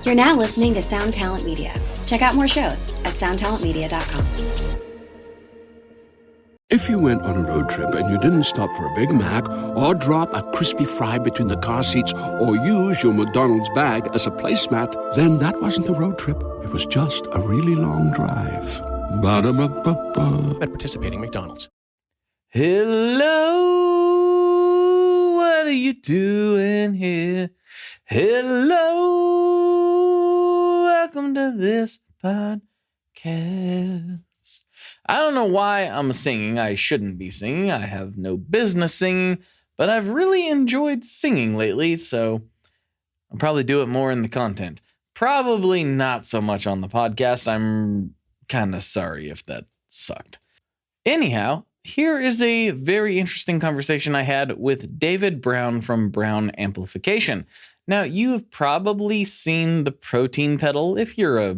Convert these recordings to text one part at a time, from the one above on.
You're now listening to Sound Talent Media. Check out more shows at soundtalentmedia.com. If you went on a road trip and you didn't stop for a Big Mac or drop a crispy fry between the car seats or use your McDonald's bag as a placemat, then that wasn't a road trip. It was just a really long drive. Ba-da-ba-ba-ba. At participating McDonald's. Hello, what are you doing here? Hello, welcome to this podcast. I don't know why I'm singing. I shouldn't be singing. I have no business singing, but I've really enjoyed singing lately, so I'll probably do it more in the content. Probably not so much on the podcast. I'm kind of sorry if that sucked. Anyhow, here is a very interesting conversation I had with David Browne from Browne Amplification. Now, you have probably seen the Protein pedal if you're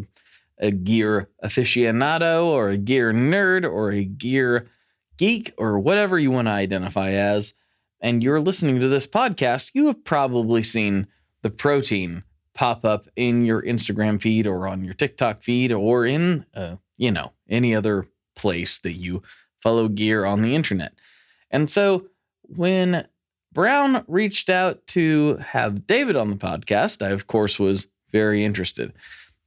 a gear aficionado or a gear nerd or a gear geek or whatever you want to identify as, and you're listening to this podcast, you have probably seen the Protein pop up in your Instagram feed or on your TikTok feed or in, any other place that you follow gear on the internet. And so when Browne reached out to have David on the podcast, I, of course, was very interested.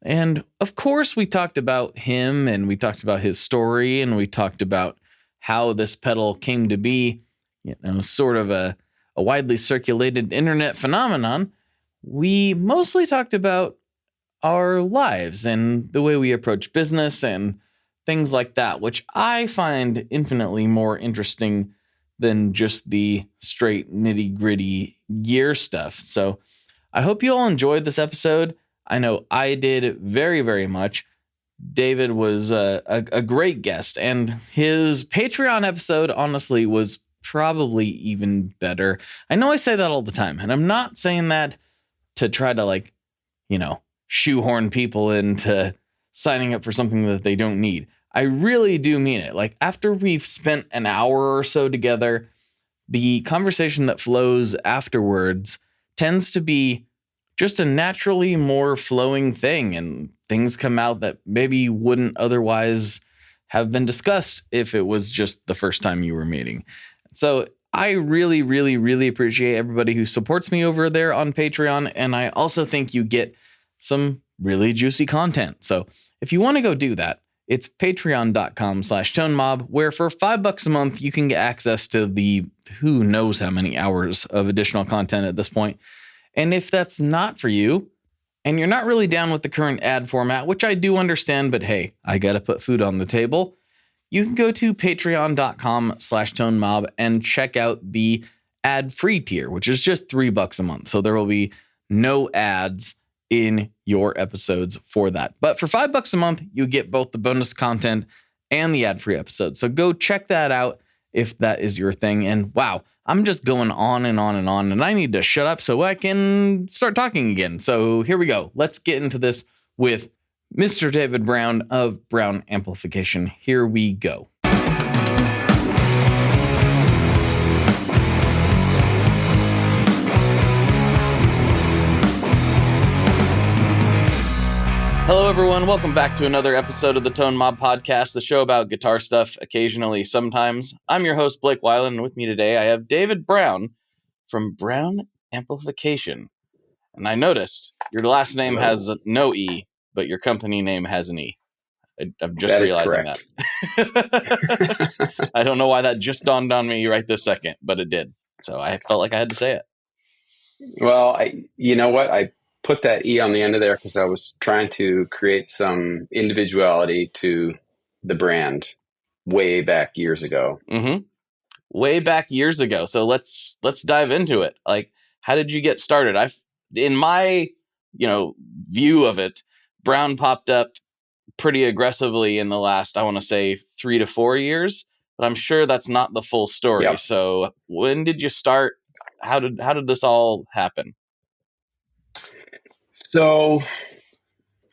And, of course, we talked about him and we talked about his story and we talked about how this pedal came to be, sort of a widely circulated internet phenomenon. We mostly talked about our lives and the way we approach business and things like that, which I find infinitely more interesting than just the straight nitty-gritty gear stuff. So I hope you all enjoyed this episode. I know I did very, very much. David was a great guest, and his Patreon episode, honestly, was probably even better. I know I say that all the time, and I'm not saying that to try to, shoehorn people into signing up for something that they don't need. I really do mean it. Like, after we've spent an hour or so together, the conversation that flows afterwards tends to be just a naturally more flowing thing, and things come out that maybe wouldn't otherwise have been discussed if it was just the first time you were meeting. So I really, really, really appreciate everybody who supports me over there on Patreon, and I also think you get some really juicy content. So if you want to go do that, it's patreon.com/tonemob, where for $5 a month, you can get access to the who knows how many hours of additional content at this point. And if that's not for you, and you're not really down with the current ad format, which I do understand, but hey, I got to put food on the table, you can go to patreon.com/tonemob and check out the ad-free tier, which is just $3 a month. So there will be no ads in your episodes for that. But for $5 a month, you get both the bonus content and the ad-free episodes. So go check that out if that is your thing. And wow, I'm just going on and on and on, and I need to shut up so I can start talking again. So here we go. Let's get into this with Mr. David Browne of Browne Amplification. Here we go. Hello, everyone. Welcome back to another episode of the Tone Mob Podcast, the show about guitar stuff, occasionally, sometimes. I'm your host, Blake Weiland, and with me today I have David Browne from Browne Amplification. And I noticed your last name has no E, but your company name has an E. I'm just realizing that. I don't know why that just dawned on me right this second, but it did. So I felt like I had to say it. Well, you know what? I put that E on the end of there because I was trying to create some individuality to the brand way back years ago. Mm-hmm. Way back years ago. So let's dive into it. Like, how did you get started? In my, view of it, Browne popped up pretty aggressively in the last, I want to say 3 to 4 years, but I'm sure that's not the full story. Yep. So when did you start? How did this all happen? So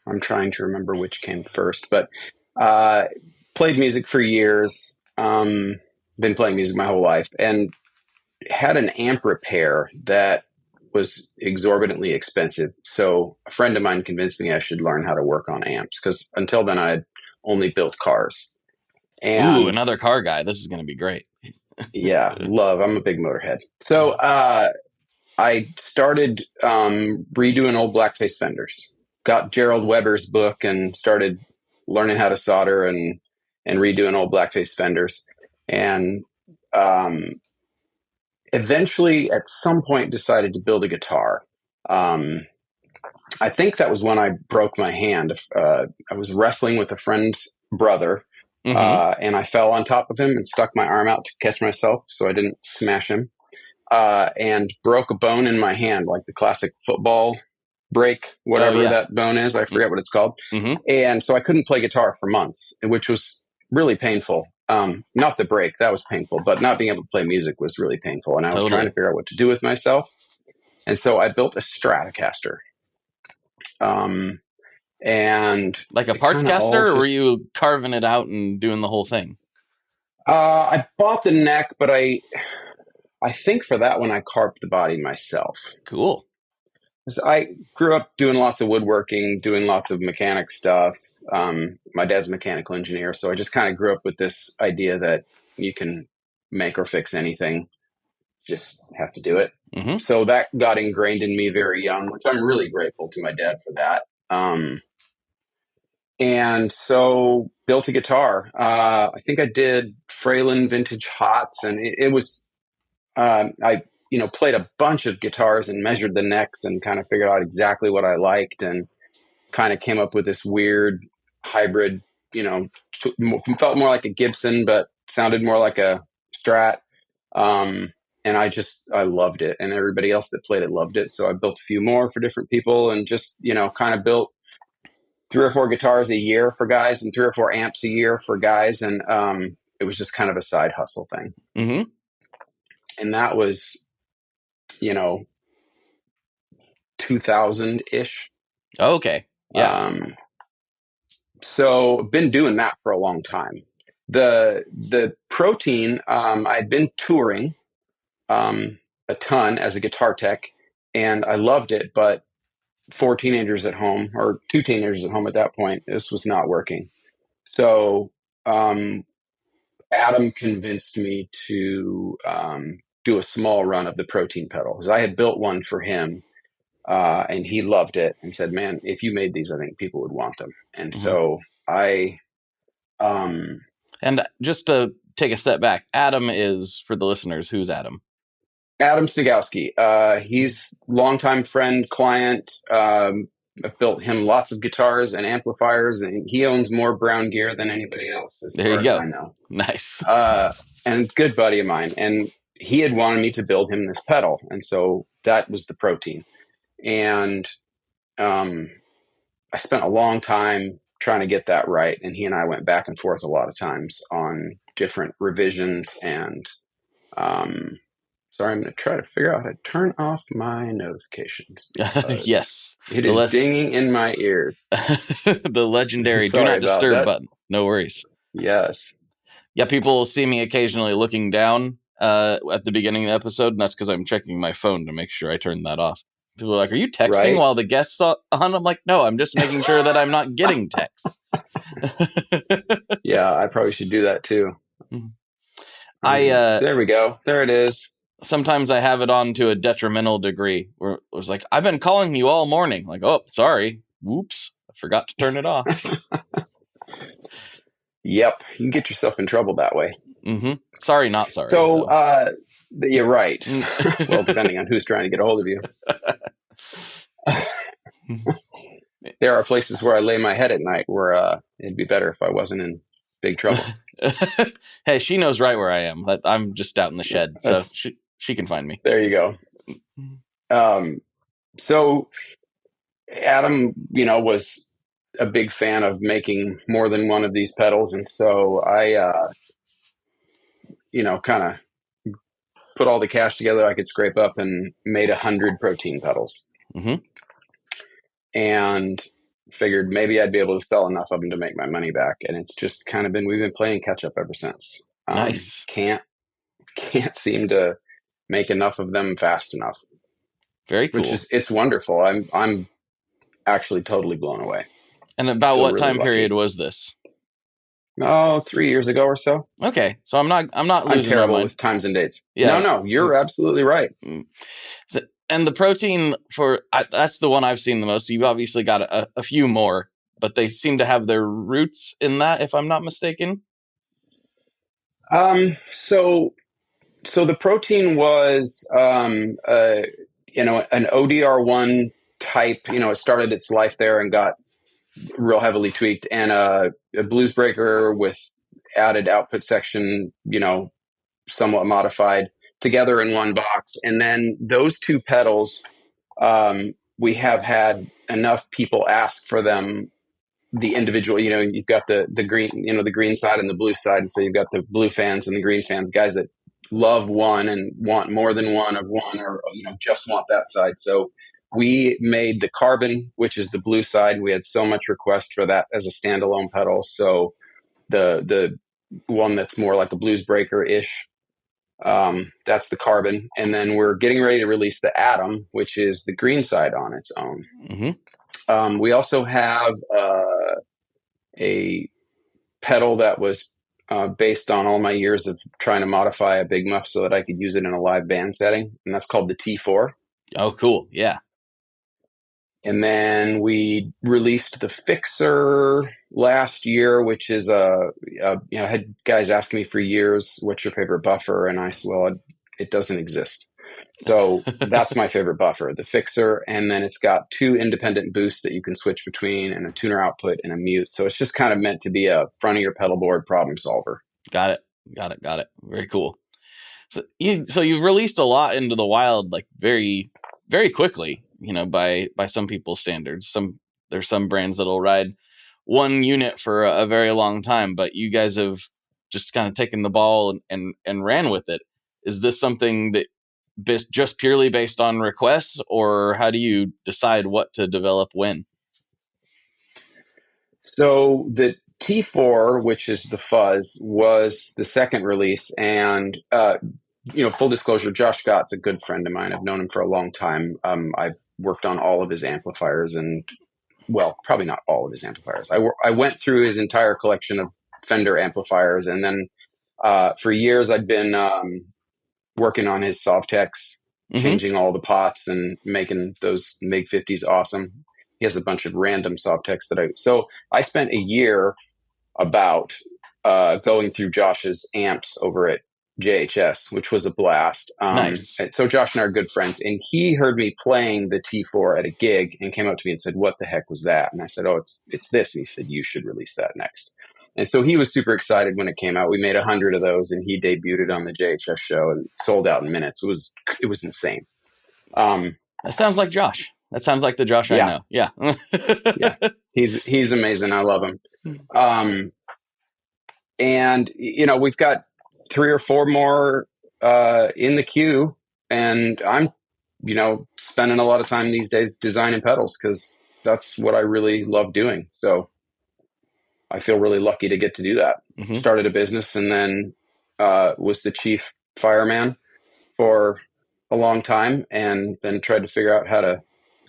I'm trying to remember which came first, but played music for years, been playing music my whole life, and had an amp repair that was exorbitantly expensive. So a friend of mine convinced me I should learn how to work on amps, because until then I had only built cars. Ooh, And another car guy. This is going to be great. yeah, I'm a big motorhead. So I started redoing old blackface fenders. Got Gerald Weber's book and started learning how to solder and redoing old blackface fenders. And eventually, at some point, decided to build a guitar. I think that was when I broke my hand. I was wrestling with a friend's brother, and I fell on top of him and stuck my arm out to catch myself so I didn't smash him. And broke a bone in my hand, like the classic football break, whatever that bone is. I forget what it's called. And so I couldn't play guitar for months, which was really painful. Not the break, that was painful, but not being able to play music was really painful. And I was trying to figure out what to do with myself. And so I built a Stratocaster. And like a parts caster, or were you carving it out and doing the whole thing? I bought the neck, but I think for that one I carved the body myself. Cool. I grew up doing lots of woodworking, doing lots of mechanic stuff. My dad's a mechanical engineer, so I just kind of grew up with this idea that you can make or fix anything, just have to do it. So that got ingrained in me very young, which I'm really grateful to my dad for that. And so built a guitar. I think I did Fralin Vintage Hots, and it was I played a bunch of guitars and measured the necks and kind of figured out exactly what I liked, and kind of came up with this weird hybrid, felt more like a Gibson, but sounded more like a Strat. And I loved it, and everybody else that played it loved it. So I built a few more for different people, and just, kind of built 3 or 4 guitars a year for guys and 3 or 4 amps a year for guys. And it was just kind of a side hustle thing. And that was, 2000-ish. Okay. Yeah. So been doing that for a long time. The Protein, I'd been touring a ton as a guitar tech, and I loved it, but 4 teenagers at home, or 2 teenagers at home at that point, this was not working. So Adam convinced me to do a small run of the Protein pedal, because I had built one for him, and he loved it and said, "Man, if you made these, I think people would want them." And so I and just to take a step back, Adam is, for the listeners, who's Adam? Adam Snigowski. He's longtime friend, client. I've built him lots of guitars and amplifiers, and he owns more Browne gear than anybody else, as far as I know. Nice. And good buddy of mine. And he had wanted me to build him this pedal, and so that was the Protein. And I spent a long time trying to get that right, and he and I went back and forth a lot of times on different revisions. And sorry, I'm going to try to figure out how to turn off my notifications. Yes. It is dinging in my ears. The legendary do not disturb button. No worries. Yes. Yeah, people will see me occasionally looking down at the beginning of the episode, and that's because I'm checking my phone to make sure I turn that off. People are like, "Are you texting while the guest's on?" I'm like, "No, I'm just making sure that I'm not getting texts." Yeah, I probably should do that too. There we go. There it is. Sometimes I have it on to a detrimental degree where it was like, "I've been calling you all morning." Like, "Oh, sorry. Whoops. I forgot to turn it off." Yep. You can get yourself in trouble that way. Sorry, not sorry. So, you're right. Well, depending on who's trying to get a hold of you. There are places where I lay my head at night where it'd be better if I wasn't in big trouble. Hey, she knows right where I am. I'm just out in the shed, so she can find me. There you go. So Adam, was a big fan of making more than one of these pedals, and so I, kind of put all the cash together I could scrape up and made 100 Protein pedals. And figured maybe I'd be able to sell enough of them to make my money back. And it's just kind of we've been playing catch up ever since. Nice. Can't seem to make enough of them fast enough. Very which cool. it's wonderful. I'm actually totally blown away. And about Feel what really time period lucky. was this? Oh, 3 years ago or so. Okay, so I'm not I'm losing my terrible mind. with times and dates. Yeah. No, you're absolutely right. And the protein that's the one I've seen the most. You've obviously got a few more, but they seem to have their roots in that, if I'm not mistaken. So the protein was, an ODR1 type. It started its life there and got real heavily tweaked, and a blues breaker with added output section, somewhat modified together in one box. And then those two pedals, we have had enough people ask for them, the individual, you've got the green, the green side and the blue side. And so you've got the blue fans and the green fans, guys that love one and want more than one of one, or, just want that side. So we made the carbon, which is the blue side. We had so much request for that as a standalone pedal. So the one that's more like a blues breaker ish, that's the carbon. And then we're getting ready to release the atom, which is the green side on its own. We also have a pedal that was based on all my years of trying to modify a Big Muff so that I could use it in a live band setting, and that's called the T4. Oh, cool. Yeah. And then we released the Fixer last year, which is I had guys asking me for years, what's your favorite buffer? And I said, well, it doesn't exist. So that's my favorite buffer, the Fixer. And then it's got two independent boosts that you can switch between, and a tuner output and a mute. So it's just kind of meant to be a front of your pedal board problem solver. Got it. Very cool. So you've released a lot into the wild, like very, very quickly, by some people's standards. There's some brands that'll ride one unit for a very long time, but you guys have just kind of taken the ball and ran with it. Is this something that just purely based on requests, or how do you decide what to develop when? So the T4, which is the fuzz, was the second release. And, full disclosure, Josh Scott's a good friend of mine. I've known him for a long time. I've worked on all of his amplifiers, and, well, probably not all of his amplifiers. I went through his entire collection of Fender amplifiers. And then for years, I'd been working on his Sovtex, changing all the pots and making those MiG 50s awesome. He has a bunch of random Sovtex so I spent a year about going through Josh's amps over at JHS, which was a blast. Nice. So Josh and I are good friends, and he heard me playing the T4 at a gig and came up to me and said, "What the heck was that?" And I said, "Oh, it's this." And he said, "You should release that next." And so he was super excited when it came out. We made 100 of those, and he debuted it on the JHS show and sold out in minutes. It was insane. That sounds like Josh. That sounds like the Josh I know. Yeah. Yeah. He's amazing. I love him. And we've got 3 or 4 more in the queue, and I'm spending a lot of time these days designing pedals because that's what I really love doing. So I feel really lucky to get to do that. Started a business, and then was the chief fireman for a long time, and then tried to figure out how to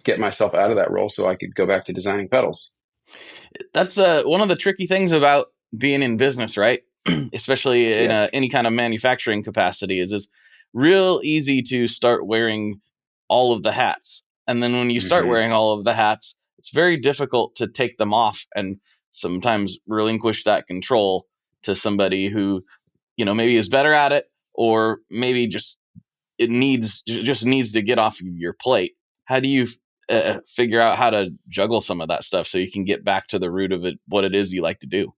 get myself out of that role so I could go back to designing pedals. That's one of the tricky things about being in business, right? Especially in any kind of manufacturing capacity, is it's real easy to start wearing all of the hats. And then when you start wearing all of the hats, it's very difficult to take them off and sometimes relinquish that control to somebody who, maybe is better at it, or maybe just needs to get off of your plate. How do you figure out how to juggle some of that stuff so you can get back to the root of it, what it is you like to do?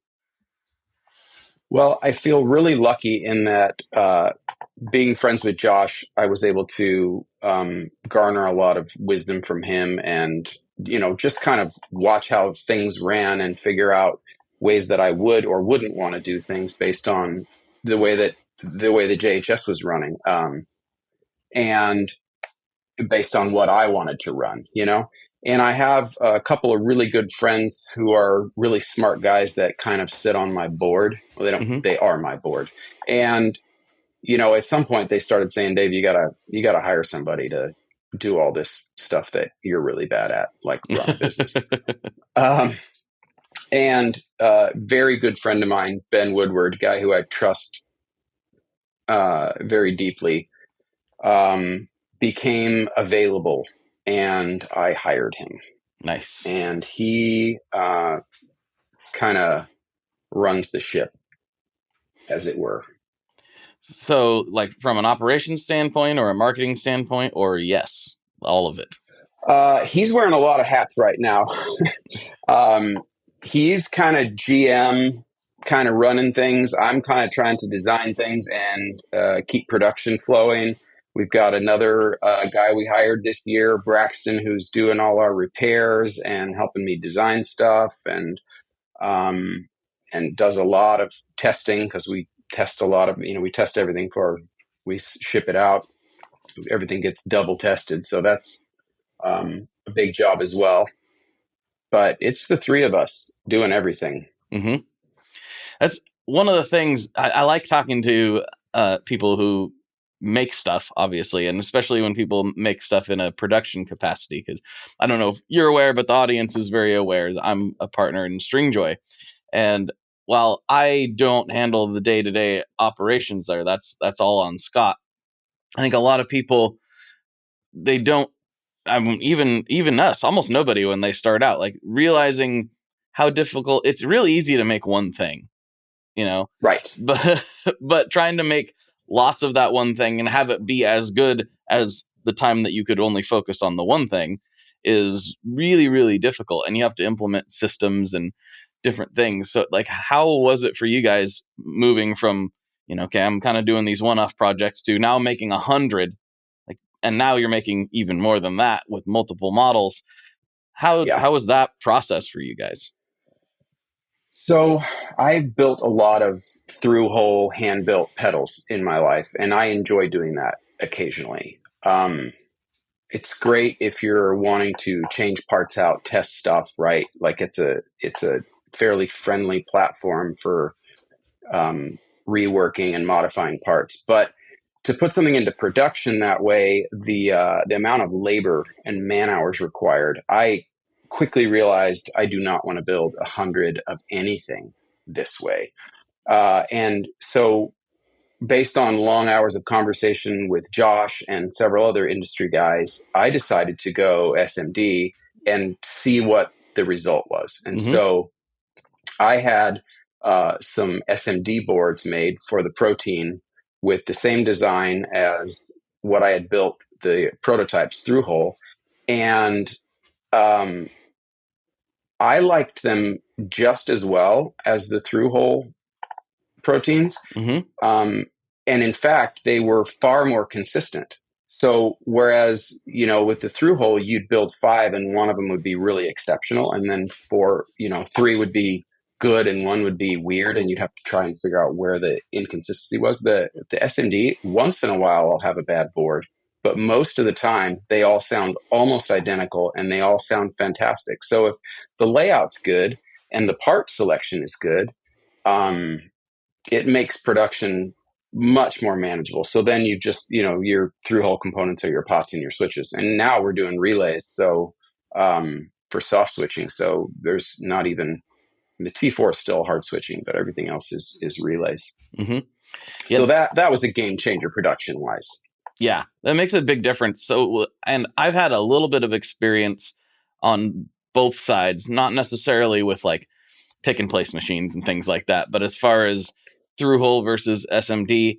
Well, I feel really lucky in that being friends with Josh, I was able to garner a lot of wisdom from him, and just kind of watch how things ran and figure out ways that I would or wouldn't want to do things based on the way the JHS was running, and based on what I wanted to run, And I have a couple of really good friends who are really smart guys that kind of sit on my board. Well, they don't. They are my board, and at some point they started saying, "Dave, you gotta hire somebody to do all this stuff that you're really bad at, like run a business. And very good friend of mine, Ben Woodward, guy who I trust very deeply, became available, and I hired him. Nice. And he kind of runs the ship, as it were. So, like from an operations standpoint or a marketing standpoint, or yes, all of it? He's wearing a lot of hats right now. He's kind of GM, kind of running things. I'm kind of trying to design things and keep production flowing. We've got another guy we hired this year, Braxton, who's doing all our repairs and helping me design stuff, and does a lot of testing, because we test a lot of, we test everything before we ship it out. Everything gets double tested. So that's a big job as well. But it's the three of us doing everything. Mm-hmm. That's one of the things I like talking to people who make stuff, obviously, and especially when people make stuff in a production capacity, because I don't know if you're aware, but the audience is very aware that I'm a partner in Stringjoy. And while I don't handle the day-to-day operations there, that's all on Scott. I think a lot of people, they don't, I mean, even us, almost nobody when they start out, like realizing how difficult, it's really easy to make one thing, Right. But trying to make lots of that one thing and have it be as good as the time that you could only focus on the one thing is really, really difficult. And you have to implement systems and different things. So like, how was it for you guys moving from, okay, I'm kind of doing these one-off projects to now making 100, like, and now you're making even more than that with multiple models. How was that process for you guys? So I've built a lot of through-hole hand-built pedals in my life, and I enjoy doing that occasionally. It's great if you're wanting to change parts out, test stuff, right? Like it's a fairly friendly platform for reworking and modifying parts. But to put something into production that way, the amount of labor and man hours required, I quickly realized I do not want to build 100 of anything this way. And so, based on long hours of conversation with Josh and several other industry guys, I decided to go SMD and see what the result was. And so I had some SMD boards made for the Protein with the same design as what I had built the prototypes through hole. And I liked them just as well as the through hole proteins. And in fact, they were far more consistent. So whereas, with the through hole, you'd build 5 and one of them would be really exceptional. And then 3 would be good and one would be weird. And you'd have to try and figure out where the inconsistency was. The SMD, once in a while, I'll have a bad board. But most of the time, they all sound almost identical and they all sound fantastic. So if the layout's good and the part selection is good, it makes production much more manageable. So then you just, your through hole components are your pots and your switches. And now we're doing relays. So for soft switching, so there's not even, the T4 is still hard switching, but everything else is relays. So that was a game changer production wise. Yeah, that makes a big difference. So, and I've had a little bit of experience on both sides, not necessarily with like pick and place machines and things like that, but as far as through hole versus SMD,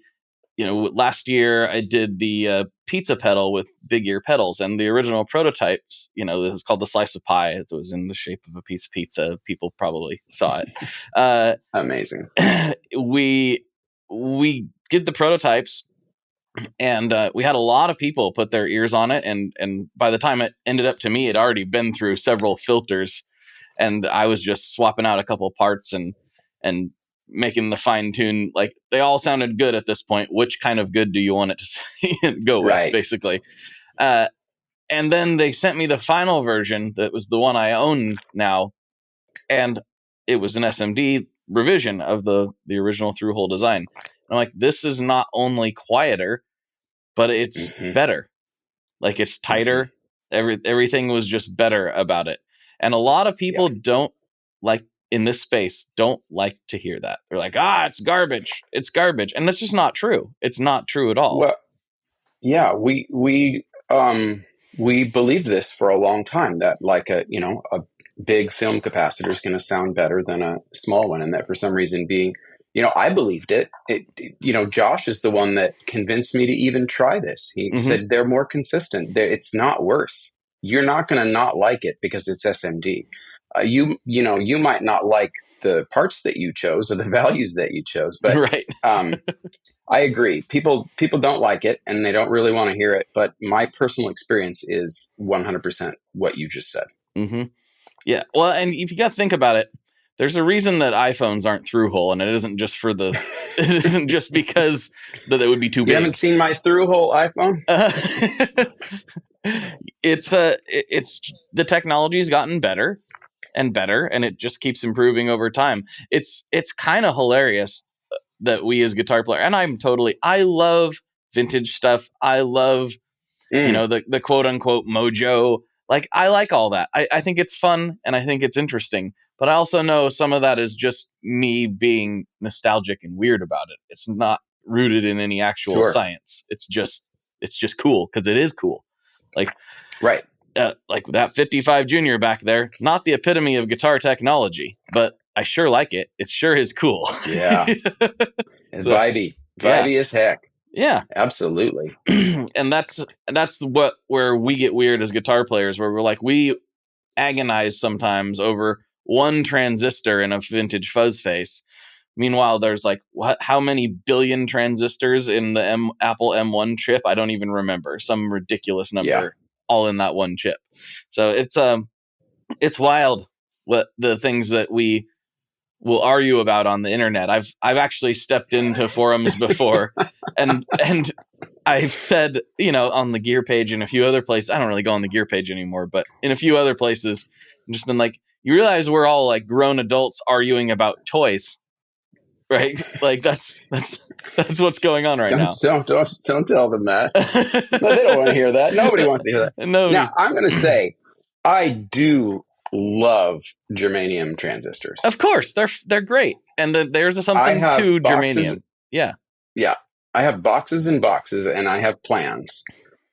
last year I did the pizza pedal with big ear pedals, and the original prototypes, this is called the slice of pie. It was in the shape of a piece of pizza. People probably saw it. Amazing. We did the prototypes, and we had a lot of people put their ears on it, and by the time it ended up to me, it already been through several filters, and I was just swapping out a couple of parts and making the fine tune. Like, they all sounded good at this point. Which kind of good do you want it to go with, basically? And then they sent me the final version that was the one I own now, and it was an SMD revision of the original through hole design. And I'm like, this is not only quieter, but it's better. Like it's tighter. Everything was just better about it. And a lot of people don't like in this space don't like to hear that. They're like, it's garbage. It's garbage. And that's just not true. It's not true at all. Well, yeah, we believed this for a long time, that like a big film capacitor is going to sound better than a small one, and that for some reason I believed it. Josh is the one that convinced me to even try this. He said they're more consistent. It's not worse. You're not going to not like it because it's SMD. You might not like the parts that you chose or the values that you chose, but right. I agree. People don't like it and they don't really want to hear it. But my personal experience is 100% what you just said. Mm-hmm. Yeah. Well, and if you got to think about it, there's a reason that iPhones aren't through hole, and it isn't just for the. It isn't just because that it would be too big. You haven't seen my through hole iPhone? It's the technology's gotten better and better, and it just keeps improving over time. It's kind of hilarious that we as guitar player, and I love vintage stuff. I love the quote unquote mojo. Like I like all that. I think it's fun and I think it's interesting. But I also know some of that is just me being nostalgic and weird about it. It's not rooted in any actual science. It's just cool because it is cool. Like right. Like that 55 Junior back there, not the epitome of guitar technology, but I sure like it. It sure is cool. Yeah. It's vibey as heck. Yeah, absolutely. And that's where we get weird as guitar players, where we're like, we agonize sometimes over one transistor in a vintage fuzz face. Meanwhile, there's like how many billion transistors in the Apple M1 chip? I don't even remember. Some ridiculous number, all in that one chip. So it's wild what the things that we will argue about on the internet. I've actually stepped into forums before and I've said, on the gear page and a few other places, I don't really go on the gear page anymore, but in a few other places, I've just been like, you realize we're all like grown adults arguing about toys, right? Like that's what's going on right now. Don't tell them that. No, they don't want to hear that. Nobody wants to hear that. Now, I'm going to say, I do love germanium transistors. Of course, they're great, and there's something to germanium. Yeah. I have boxes and boxes, and I have plans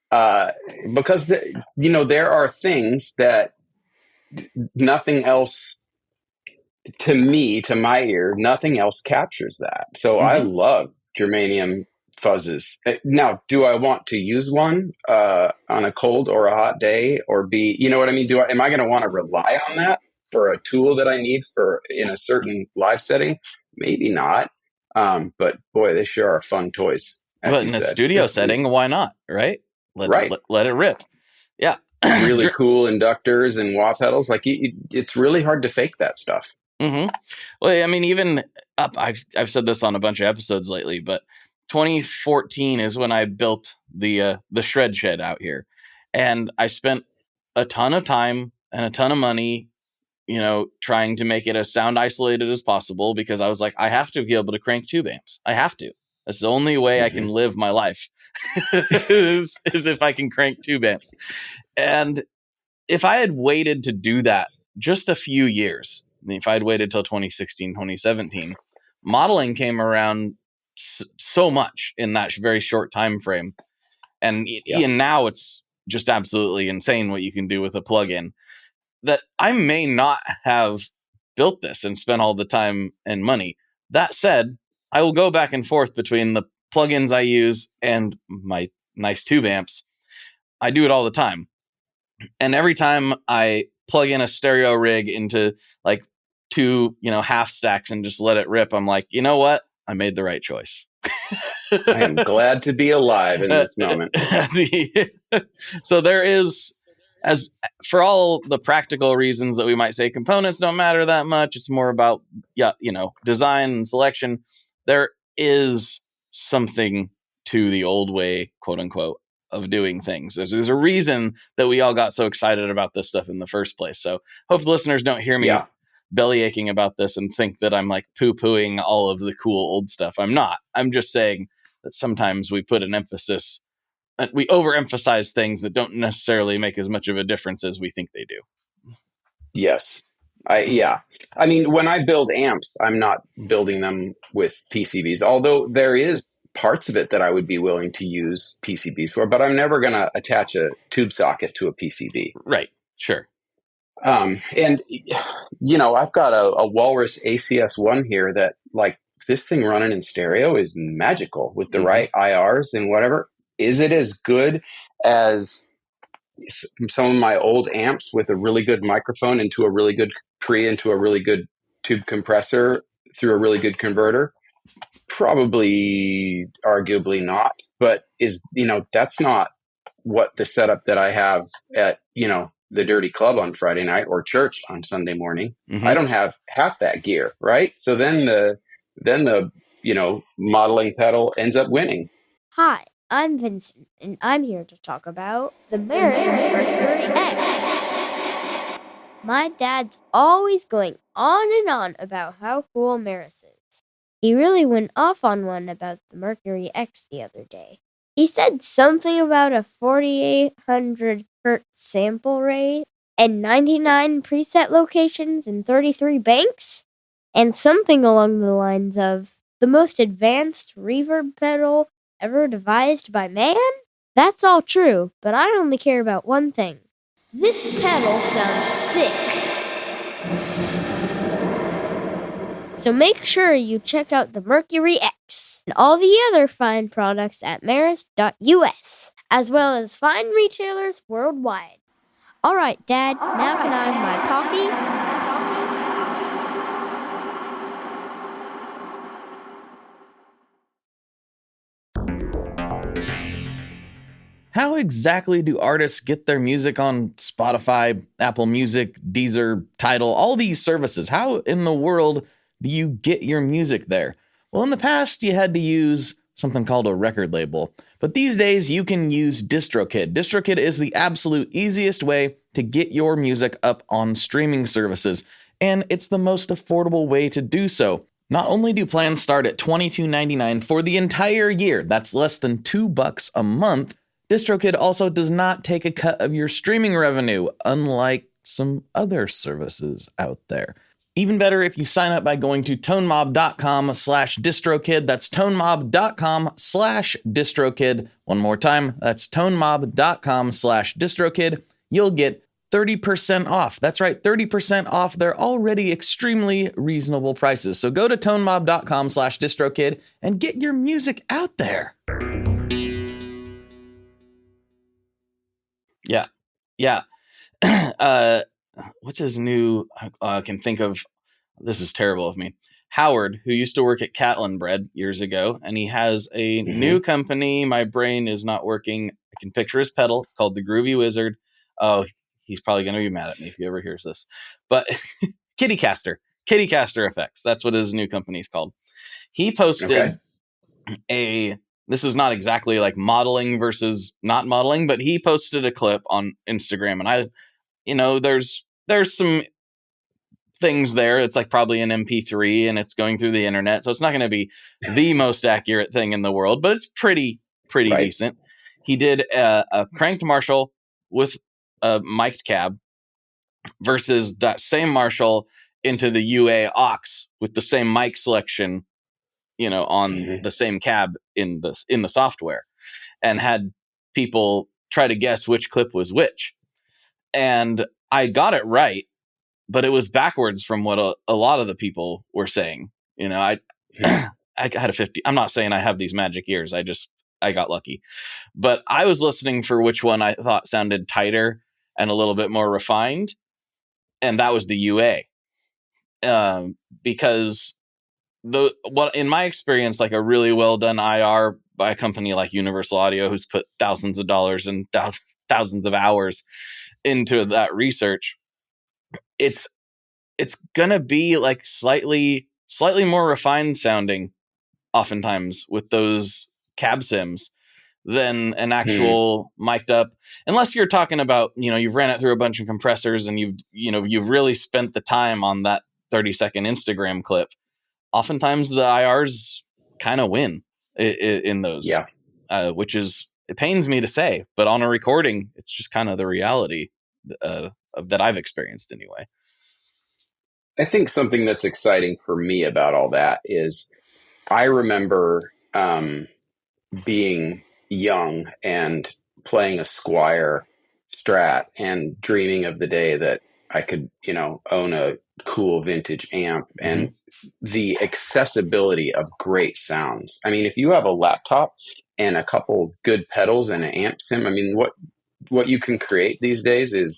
because there are things that nothing else, to my ear, nothing else captures that. So I love germanium fuzzes. Now, do I want to use one on a cold or a hot day, or you know what I mean? Am I going to want to rely on that for a tool that I need in a certain live setting? Maybe not. But boy, they sure are fun toys. But in a studio setting, why not? Right? Let it rip. Yeah. Really cool inductors and wah pedals. Like it's really hard to fake that stuff. Mm-hmm. Well, I mean, even I've said this on a bunch of episodes lately, but 2014 is when I built the shred shed out here, and I spent a ton of time and a ton of money, trying to make it as sound isolated as possible, because I was like, I have to be able to crank tube amps. I have to. That's the only way I can live my life is if I can crank tube amps. And if I had waited to do that just a few years, if I'd waited till 2016, 2017, modeling came around so much in that very short time frame. And now it's just absolutely insane what you can do with a plugin, that I may not have built this and spent all the time and money. That said, I will go back and forth between the plugins I use and my nice tube amps. I do it all the time. And every time I plug in a stereo rig into like two, half stacks and just let it rip, I'm like, you know what? I made the right choice. I am glad to be alive in this moment. So there is, as for all the practical reasons that we might say components don't matter that much, it's more about, design and selection. There is something to the old way, quote unquote, of doing things. There's a reason that we all got so excited about this stuff in the first place. So hope the listeners don't hear me belly aching about this and think that I'm like poo-pooing all of the cool old stuff. I'm not. I'm just saying that sometimes we put an emphasis we overemphasize things that don't necessarily make as much of a difference as we think they do. Yes. I mean, when I build amps, I'm not building them with PCBs, although there is parts of it that I would be willing to use PCBs for, but I'm never going to attach a tube socket to a PCB. Right. Sure. And, I've got a Walrus ACS1 here that, like, this thing running in stereo is magical with the right IRs and whatever. Is it as good as some of my old amps with a really good microphone into a really good into a really good tube compressor through a really good converter? Probably, arguably not. But that's not what the setup that I have at, the Dirty Club on Friday night or church on Sunday morning. I don't have half that gear, right? So then the modeling pedal ends up winning. Hi, I'm Vincent, and I'm here to talk about the Meris Mercury X. My dad's always going on about how cool Meris is. He really went off on one about the Mercury X the other day. He said something about a 4800 hertz sample rate and 99 preset locations and 33 banks, and something along the lines of the most advanced reverb pedal ever devised by man? That's all true, but I only care about one thing. This pedal sounds sick. So make sure you check out the Mercury X and all the other fine products at meris.us, as well as fine retailers worldwide. All right, Dad, now can I have my Pocky? How exactly do artists get their music on Spotify, Apple Music, Deezer, Tidal, all these services? How in the world do you get your music there? Well, in the past, you had to use something called a record label. But these days, you can use DistroKid. DistroKid is the absolute easiest way to get your music up on streaming services. And it's the most affordable way to do so. Not only do plans start at $22.99 for the entire year, that's less than $2 a month, DistroKid also does not take a cut of your streaming revenue, unlike some other services out there. Even better if you sign up by going to tonemob.com/distrokid. That's tonemob.com/distrokid. One more time, that's tonemob.com/distrokid. You'll get 30% off. That's right, 30% off their already extremely reasonable prices. So go to tonemob.com/distrokid and get your music out there. Yeah. What's his new? I can think of. This is terrible of me. Howard, who used to work at Catlin Bread years ago, and he has a new company. My brain is not working. I can picture his pedal. It's called the Groovy Wizard. Oh, he's probably going to be mad at me if he ever hears this. But Kitty Caster Effects. That's what his new company is called. He posted this is not exactly like modeling versus not modeling, but he posted a clip on Instagram, and there's some things there. It's like probably an MP3 and it's going through the internet. So it's not going to be the most accurate thing in the world, but it's pretty decent. He did a cranked Marshall with a mic'd cab versus that same Marshall into the UA aux with the same mic selection, on the same cab in the software, and had people try to guess which clip was which. And I got it right, but it was backwards from what a lot of the people were saying. I had a 50. I'm not saying I have these magic ears. I got lucky, but I was listening for which one I thought sounded tighter and a little bit more refined. And that was the UA, because in my experience, like a really well done IR by a company like Universal Audio, who's put thousands of dollars and thousands of hours into that research, it's gonna be like slightly more refined sounding oftentimes with those cab sims than an actual mic'd up, unless you're talking about, you've ran it through a bunch of compressors and you've really spent the time on that 30-second Instagram clip. Oftentimes the IRs kind of win in those, which is it pains me to say, but on a recording, it's just kind of the reality that I've experienced anyway. I think something that's exciting for me about all that is I remember being young and playing a Squire Strat and dreaming of the day that I could, own a cool vintage amp and the accessibility of great sounds. I mean, if you have a laptop and a couple of good pedals and an amp sim, I mean, what you can create these days is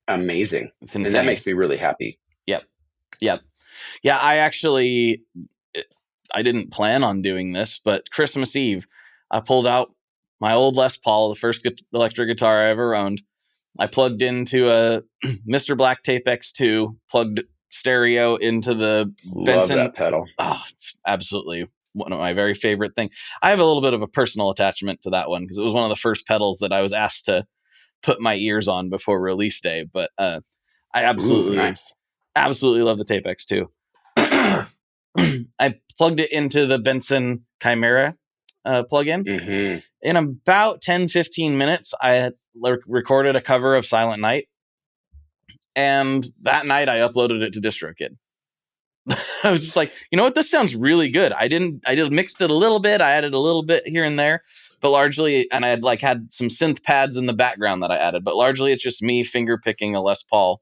amazing. It's insane. And that makes me really happy. Yep. Yeah, I didn't plan on doing this, but Christmas Eve, I pulled out my old Les Paul, the first electric guitar I ever owned. I plugged into a Mr. Black Tape X2, plugged stereo into the Benson. Love that pedal. Oh, it's absolutely one of my very favorite things. I have a little bit of a personal attachment to that one because it was one of the first pedals that I was asked to put my ears on before release day. But I absolutely love the Tape X2. I plugged it into the Benson Chimera plug-in. Mm-hmm. In about 10-15 minutes, I had recorded a cover of Silent Night. And that night I uploaded it to DistroKid. I was just like, you know what? This sounds really good. I mixed it a little bit. I added a little bit here and there, but largely, and I had some synth pads in the background that I added, but largely it's just me finger picking a Les Paul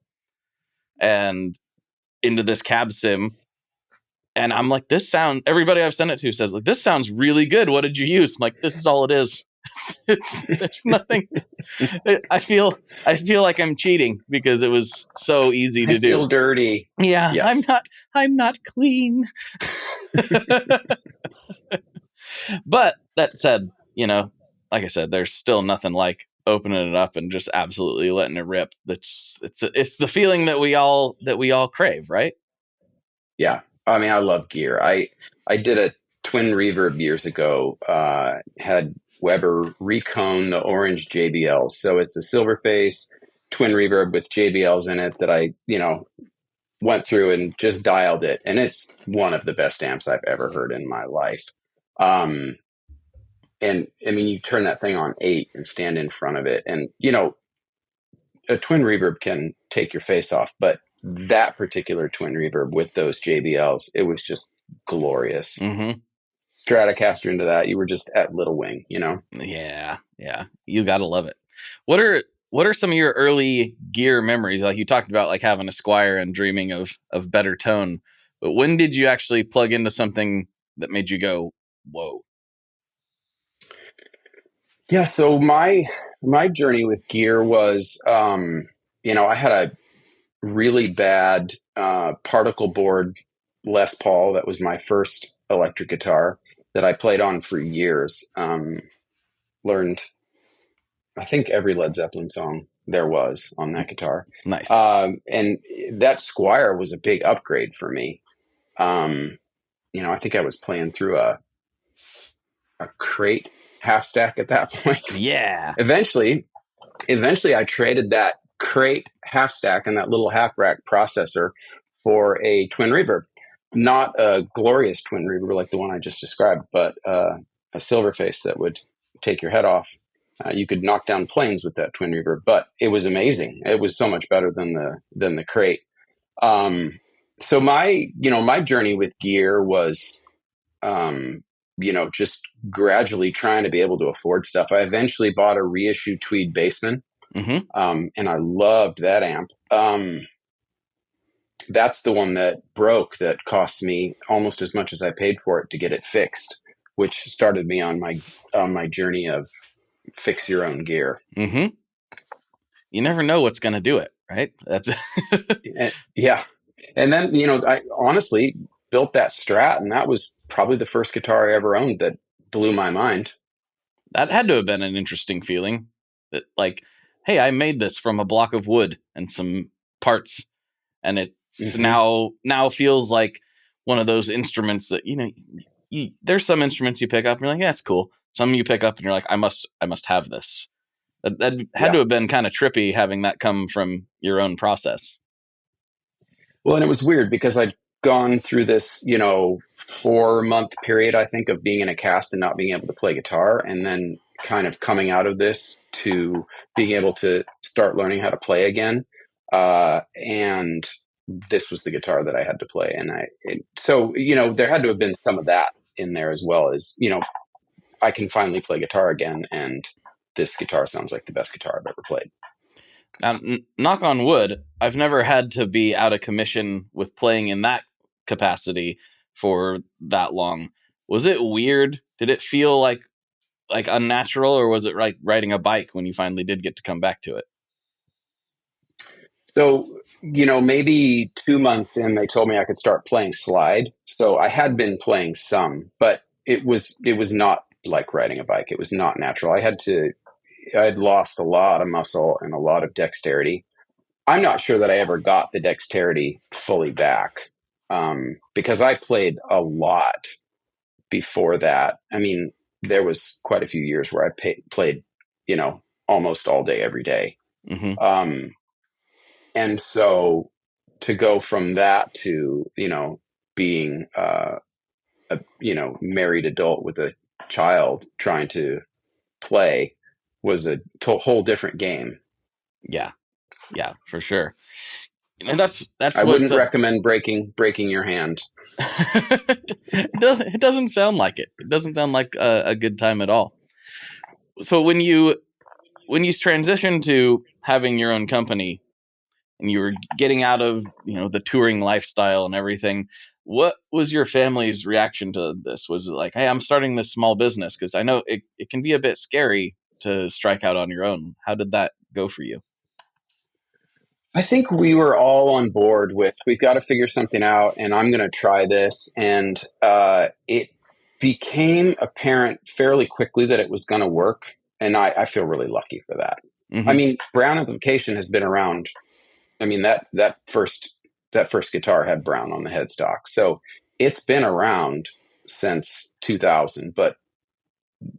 and into this cab sim. And I'm like, everybody I've sent it to says, like, this sounds really good. What did you use? I'm like, this is all it is. There's nothing. I feel like I'm cheating because it was so easy to do. I feel dirty. Yeah, yes. I'm not clean. But that said, like I said, there's still nothing like opening it up and just absolutely letting it rip. It's the feeling that we all crave, right? Yeah. I mean, I love gear. I did a twin reverb years ago, had Weber recone the orange JBLs. So it's a silver face twin reverb with JBLs in it that I, went through and just dialed it. And it's one of the best amps I've ever heard in my life. And I mean, you turn that thing on 8 and stand in front of it. And, a twin reverb can take your face off, but that particular twin reverb with those JBLs, it was just glorious. Mm-hmm. Stratocaster into that, you were just at Little Wing, Yeah, you gotta love it. What are some of your early gear memories? Like you talked about, like having a Squire and dreaming of better tone, but when did you actually plug into something that made you go, whoa? Yeah, so my journey with gear was, I had a really bad particle board Les Paul. That was my first electric guitar that I played on for years. Learned, I think, every Led Zeppelin song there was on that guitar. Nice. And that Squire was a big upgrade for me. I think I was playing through a crate half stack at that point. Yeah. Eventually I traded that crate half stack and that little half rack processor for a twin reverb. Not a glorious twin reverb like the one I just described, but a silver face that would take your head off. You could knock down planes with that twin reverb, but it was amazing. It was so much better than the crate. So my journey with gear was, just gradually trying to be able to afford stuff. I eventually bought a reissue Tweed Bassman, and I loved that amp. That's the one that broke, that cost me almost as much as I paid for it to get it fixed, which started me on my journey of fix your own gear. Mm-hmm. You never know what's going to do it, right? That's yeah. And then, I honestly built that Strat, and that was probably the first guitar I ever owned that blew my mind. That had to have been an interesting feeling. That, like, hey, I made this from a block of wood and some parts, and it's now feels like one of those instruments that there's some instruments you pick up and you're like, yeah, it's cool. Some you pick up and you're like, I must have this. That had to have been kind of trippy having that come from your own process. Well, and it was weird because I'd gone through this, 4-month period, I think, of being in a cast and not being able to play guitar. And then kind of coming out of this to being able to start learning how to play again. And this was the guitar that I had to play. And so, there had to have been some of that in there as well as, I can finally play guitar again. And this guitar sounds like the best guitar I've ever played. Now, knock on wood, I've never had to be out of commission with playing in that capacity for that long. Was it weird? Did it feel like unnatural, or was it like riding a bike when you finally did get to come back to it? So, maybe 2 months in, they told me I could start playing slide. So I had been playing some, but it was not like riding a bike. It was not natural. I'd lost a lot of muscle and a lot of dexterity. I'm not sure that I ever got the dexterity fully back, because I played a lot before that. I mean, there was quite a few years where I played, almost all day, every day. Mm-hmm. And so to go from that to, being a, married adult with a child trying to play was a whole different game. Yeah, for sure. And that's I what's wouldn't recommend breaking your hand. It doesn't sound like it. It doesn't sound like a good time at all. So when you transitioned to having your own company and you were getting out of the touring lifestyle and everything, what was your family's reaction to this? Was it like, hey, I'm starting this small business? Because I know it can be a bit scary to strike out on your own. How did that go for you? I think we were all on board with, we've got to figure something out, and I'm going to try this. And it became apparent fairly quickly that it was going to work. And I feel really lucky for that. Mm-hmm. I mean, Browne Amplification has been around. I mean, that first guitar had Browne on the headstock. So it's been around since 2000, but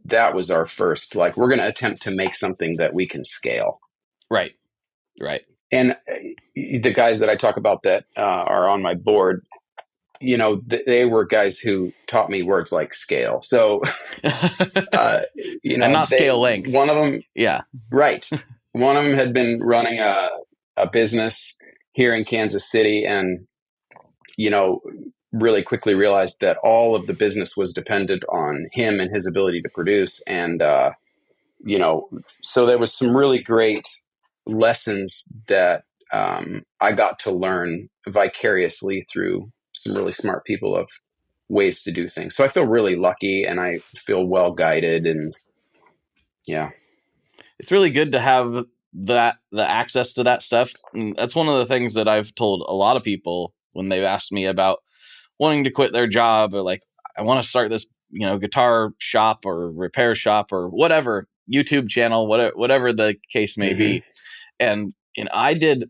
that was our first, like, we're going to attempt to make something that we can scale. Right. And the guys that I talk about that are on my board, they were guys who taught me words like scale. So, and not scale length. One of them, yeah, right. One of them had been running a business here in Kansas City, and really quickly realized that all of the business was dependent on him and his ability to produce. And so there was some really great lessons that I got to learn vicariously through some really smart people of ways to do things. So I feel really lucky, and I feel well guided, and yeah, it's really good to have the access to that stuff. And that's one of the things that I've told a lot of people when they've asked me about wanting to quit their job, or like, I want to start this, guitar shop or repair shop or whatever, YouTube channel, whatever the case may be. And I did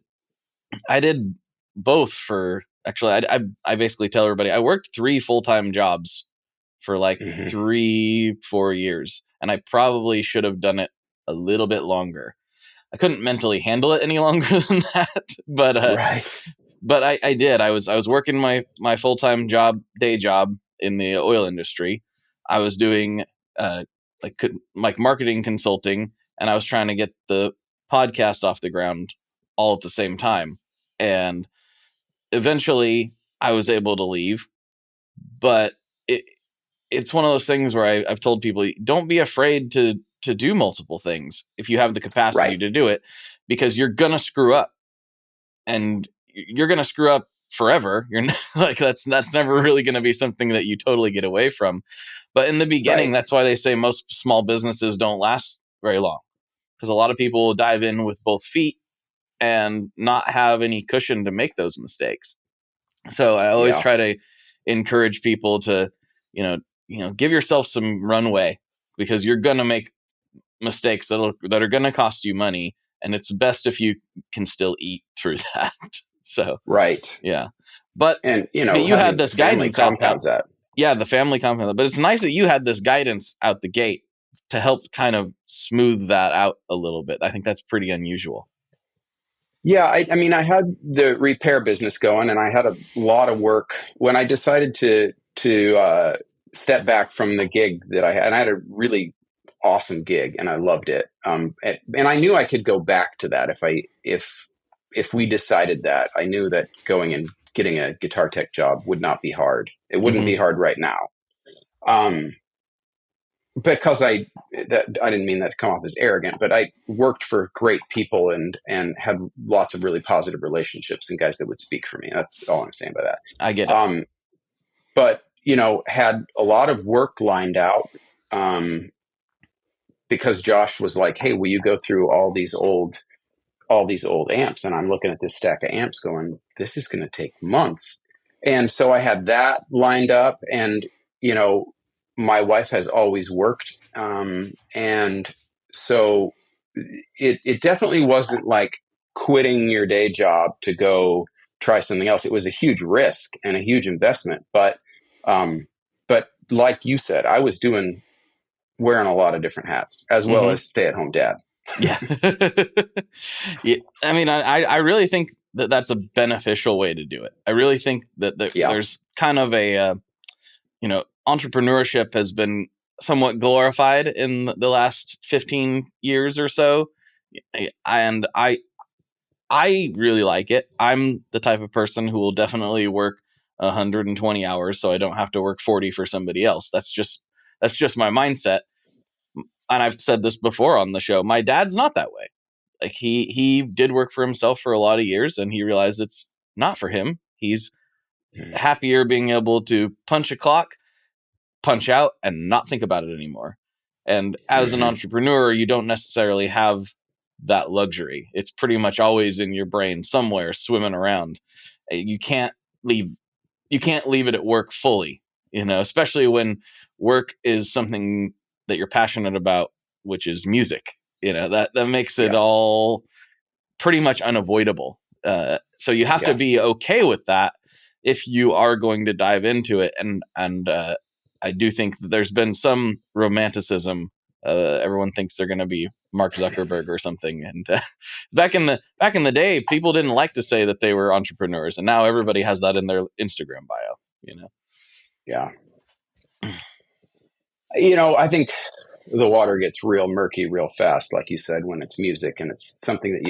both for, actually, I basically tell everybody I worked 3 full-time jobs for like 3-4 years, and I probably should have done it a little bit longer. I couldn't mentally handle it any longer than that, but right. But I did. I was working my full-time day job in the oil industry. I was doing like marketing consulting, and I was trying to get the podcast off the ground all at the same time. And eventually I was able to leave, but it's one of those things where I've told people, don't be afraid to do multiple things if you have the capacity to do it, because you're going to screw up, and you're going to screw up forever. You're not, like, that's never really going to be something that you totally get away from. But in the beginning, that's why they say most small businesses don't last very long, because a lot of people will dive in with both feet and not have any cushion to make those mistakes. So I always try to encourage people to, give yourself some runway, because you're going to make mistakes that are going to cost you money, and it's best if you can still eat through that. So, yeah. But, and but you had this guidance compounds that. Yeah, the family compound. But it's nice that you had this guidance out the gate to help kind of smooth that out a little bit. I think that's pretty unusual. Yeah, I mean, I had the repair business going, and I had a lot of work when I decided to step back from the gig that I had. And I had a really awesome gig, and I loved it. And I knew I could go back to that if we decided that. I knew that going and getting a guitar tech job would not be hard. It wouldn't be hard right now. Because I didn't mean that to come off as arrogant, but I worked for great people and had lots of really positive relationships and guys that would speak for me. That's all I'm saying by that. I get it. But, had a lot of work lined out, because Josh was like, hey, will you go through all these old amps? And I'm looking at this stack of amps going, this is going to take months. And so I had that lined up, and, my wife has always worked. And so it definitely wasn't like quitting your day job to go try something else. It was a huge risk and a huge investment. But like you said, I was wearing a lot of different hats, as well as stay-at-home dad. Yeah. Yeah. I mean, I really think that that's a beneficial way to do it. I really think that there's kind of a, entrepreneurship has been somewhat glorified in the last 15 years or so. And I really like it. I'm the type of person who will definitely work 120 hours so I don't have to work 40 for somebody else. That's just my mindset. And I've said this before on the show. My dad's not that way. Like he did work for himself for a lot of years, and he realized it's not for him. He's happier being able to punch a clock, punch out, and not think about it anymore. And as an entrepreneur, you don't necessarily have that luxury. It's pretty much always in your brain somewhere swimming around. You can't leave it at work fully, especially when work is something that you're passionate about, which is music. That makes it all pretty much unavoidable. So you have to be okay with that if you are going to dive into it. And I do think that there's been some romanticism. Everyone thinks they're going to be Mark Zuckerberg or something. And back in the day, people didn't like to say that they were entrepreneurs, and now everybody has that in their Instagram bio. Yeah. I think the water gets real murky real fast, like you said, when it's music, and it's something that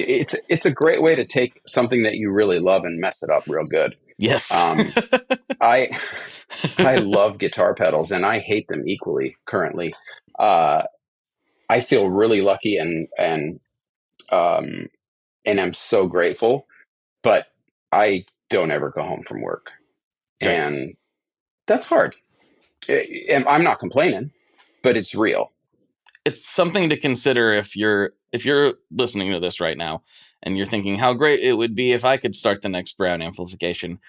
it's a great way to take something that you really love and mess it up real good. Yes. I love guitar pedals, and I hate them equally currently. I feel really lucky and I'm so grateful, but I don't ever go home from work. Right. And that's hard. I'm not complaining, but it's real. It's something to consider if you're listening to this right now and you're thinking how great it would be if I could start the next Browne Amplification.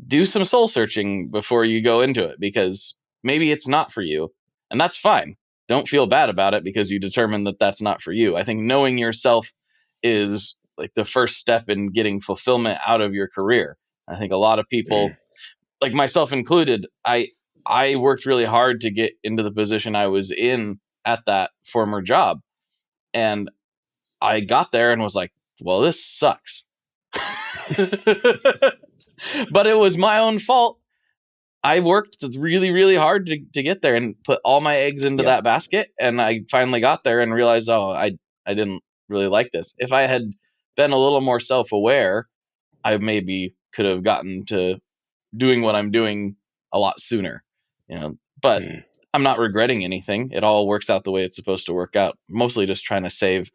Do some soul searching before you go into it, because maybe it's not for you, and that's fine. Don't feel bad about it because you determined that that's not for you. I think knowing yourself is like the first step in getting fulfillment out of your career. I think a lot of people, like myself included, I worked really hard to get into the position I was in at that former job. And I got there and was like, well, this sucks. But it was my own fault. I worked really, really hard to get there and put all my eggs into that basket. And I finally got there and realized, I didn't really like this. If I had been a little more self-aware, I maybe could have gotten to doing what I'm doing a lot sooner, but I'm not regretting anything. It all works out the way it's supposed to work out. Mostly just trying to save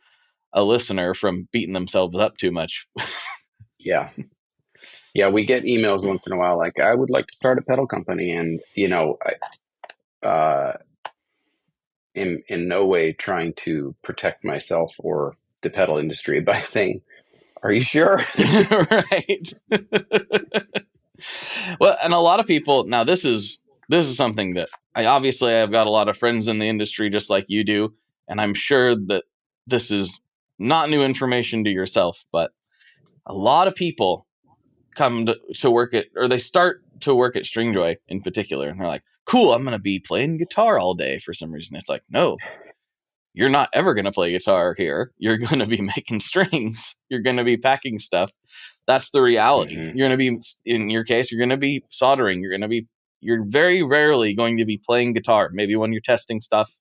a listener from beating themselves up too much. Yeah. Yeah, we get emails once in a while like, I would like to start a pedal company. And, I am in no way trying to protect myself or the pedal industry by saying, are you sure? Right. Well, and a lot of people, now this is something that I've got a lot of friends in the industry just like you do. And I'm sure that this is not new information to yourself, but a lot of people come to work or they start to work at Stringjoy in particular. And they're like, cool, I'm going to be playing guitar all day for some reason. It's like, no, you're not ever going to play guitar here. You're going to be making strings. You're going to be packing stuff. That's the reality. You're going to be, in your case, you're going to be soldering. You're very rarely going to be playing guitar. Maybe when you're testing stuff,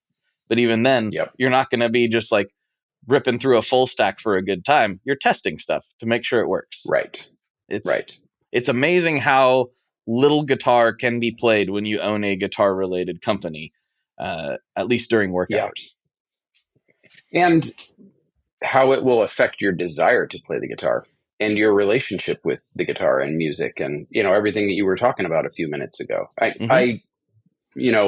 But even then, Yep. you're not going to be just like ripping through a full stack for a good time. You're testing stuff to make sure it works. Right. It's amazing how little guitar can be played when you own a guitar related company, at least during work hours. And how it will affect your desire to play the guitar and your relationship with the guitar and music, and everything that you were talking about a few minutes ago. I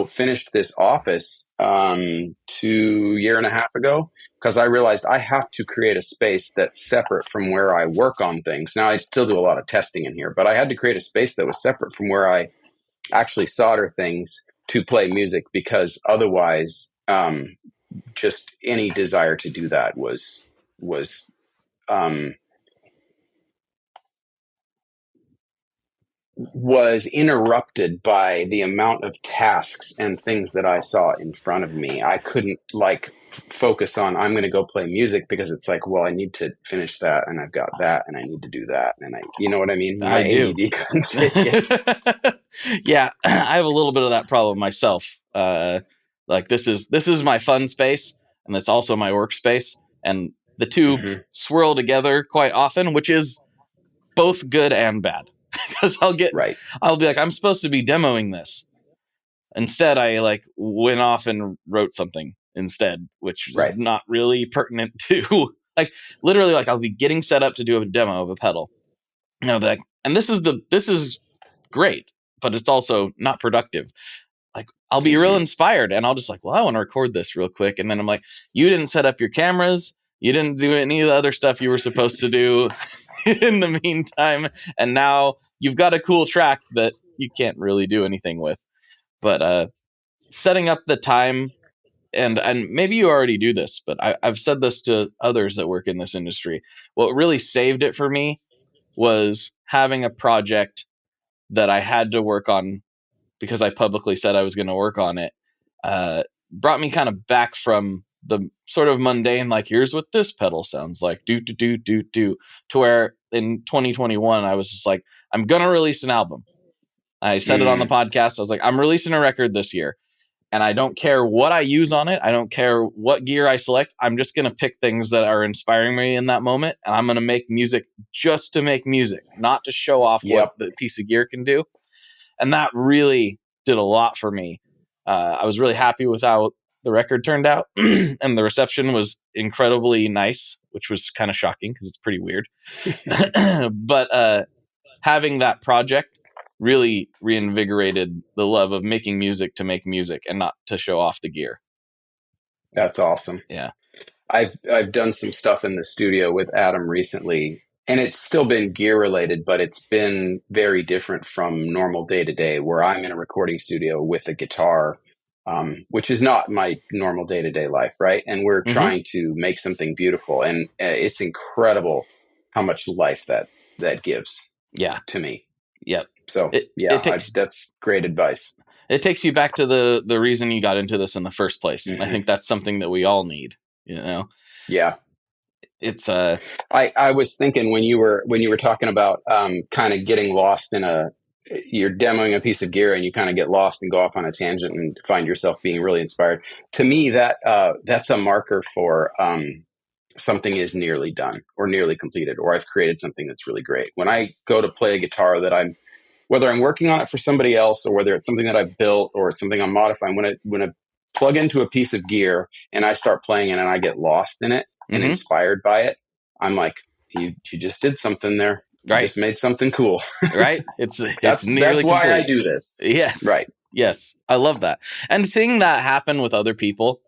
finished this office 2.5 years ago because I realized I have to create a space that's separate from where I work on things. Now I still do a lot of testing in here, but I had to create a space that was separate from where I actually solder things to play music, because otherwise just any desire to do that was interrupted by the amount of tasks and things that I saw in front of me. I couldn't focus on, I'm going to go play music, because it's like, well, I need to finish that, and I've got that, and I need to do that, and you know what I mean? My I do. ADD couldn't take it. Yeah, I have a little bit of that problem myself. This is my fun space, and it's also my workspace, and the two swirl together quite often, which is both good and bad. Because I'll be like, I'm supposed to be demoing this. Instead, I went off and wrote something instead, which is not really pertinent to literally I'll be getting set up to do a demo of a pedal. And I'll be like, and this is great, but it's also not productive. I'll be real inspired, and I'll just I want to record this real quick. And then I'm like, you didn't set up your cameras. You didn't do any of the other stuff you were supposed to do in the meantime. And now you've got a cool track that you can't really do anything with. But setting up the time, and maybe you already do this, but I've said this to others that work in this industry. What really saved it for me was having a project that I had to work on because I publicly said I was going to work on it. Brought me kind of back from the sort of mundane, here's what this pedal sounds like, do, to where in 2021, I was just like, I'm going to release an album. I said it on the podcast. I was like, I'm releasing a record this year, and I don't care what I use on it. I don't care what gear I select. I'm just going to pick things that are inspiring me in that moment. And I'm going to make music just to make music, not to show off what the piece of gear can do. And that really did a lot for me. I was really happy with how the record turned out, and the reception was incredibly nice, which was kind of shocking because it's pretty weird. But having that project really reinvigorated the love of making music to make music and not to show off the gear. That's awesome. Yeah. I've done some stuff in the studio with Adam recently, and it's still been gear related, but it's been very different from normal day to day, where I'm in a recording studio with a guitar, which is not my normal day to day life. Right. And we're trying to make something beautiful, and it's incredible how much life that gives to me. Yep. So that's great advice. It takes you back to the reason you got into this in the first place. And I think that's something that we all need, Yeah. It's I was thinking when you were talking about kind of getting lost you're demoing a piece of gear and you kind of get lost and go off on a tangent and find yourself being really inspired. To me, that's a marker for something is nearly done or nearly completed, or I've created something that's really great. When I go to play a guitar whether I'm working on it for somebody else, or whether it's something that I've built or it's something I'm modifying, when I plug into a piece of gear and I start playing it and I get lost in it and inspired by it, I'm like, you just did something there. You just made something cool. Right. It's that's nearly why complete. I do this. Yes. Right. Yes. I love that. And seeing that happen with other people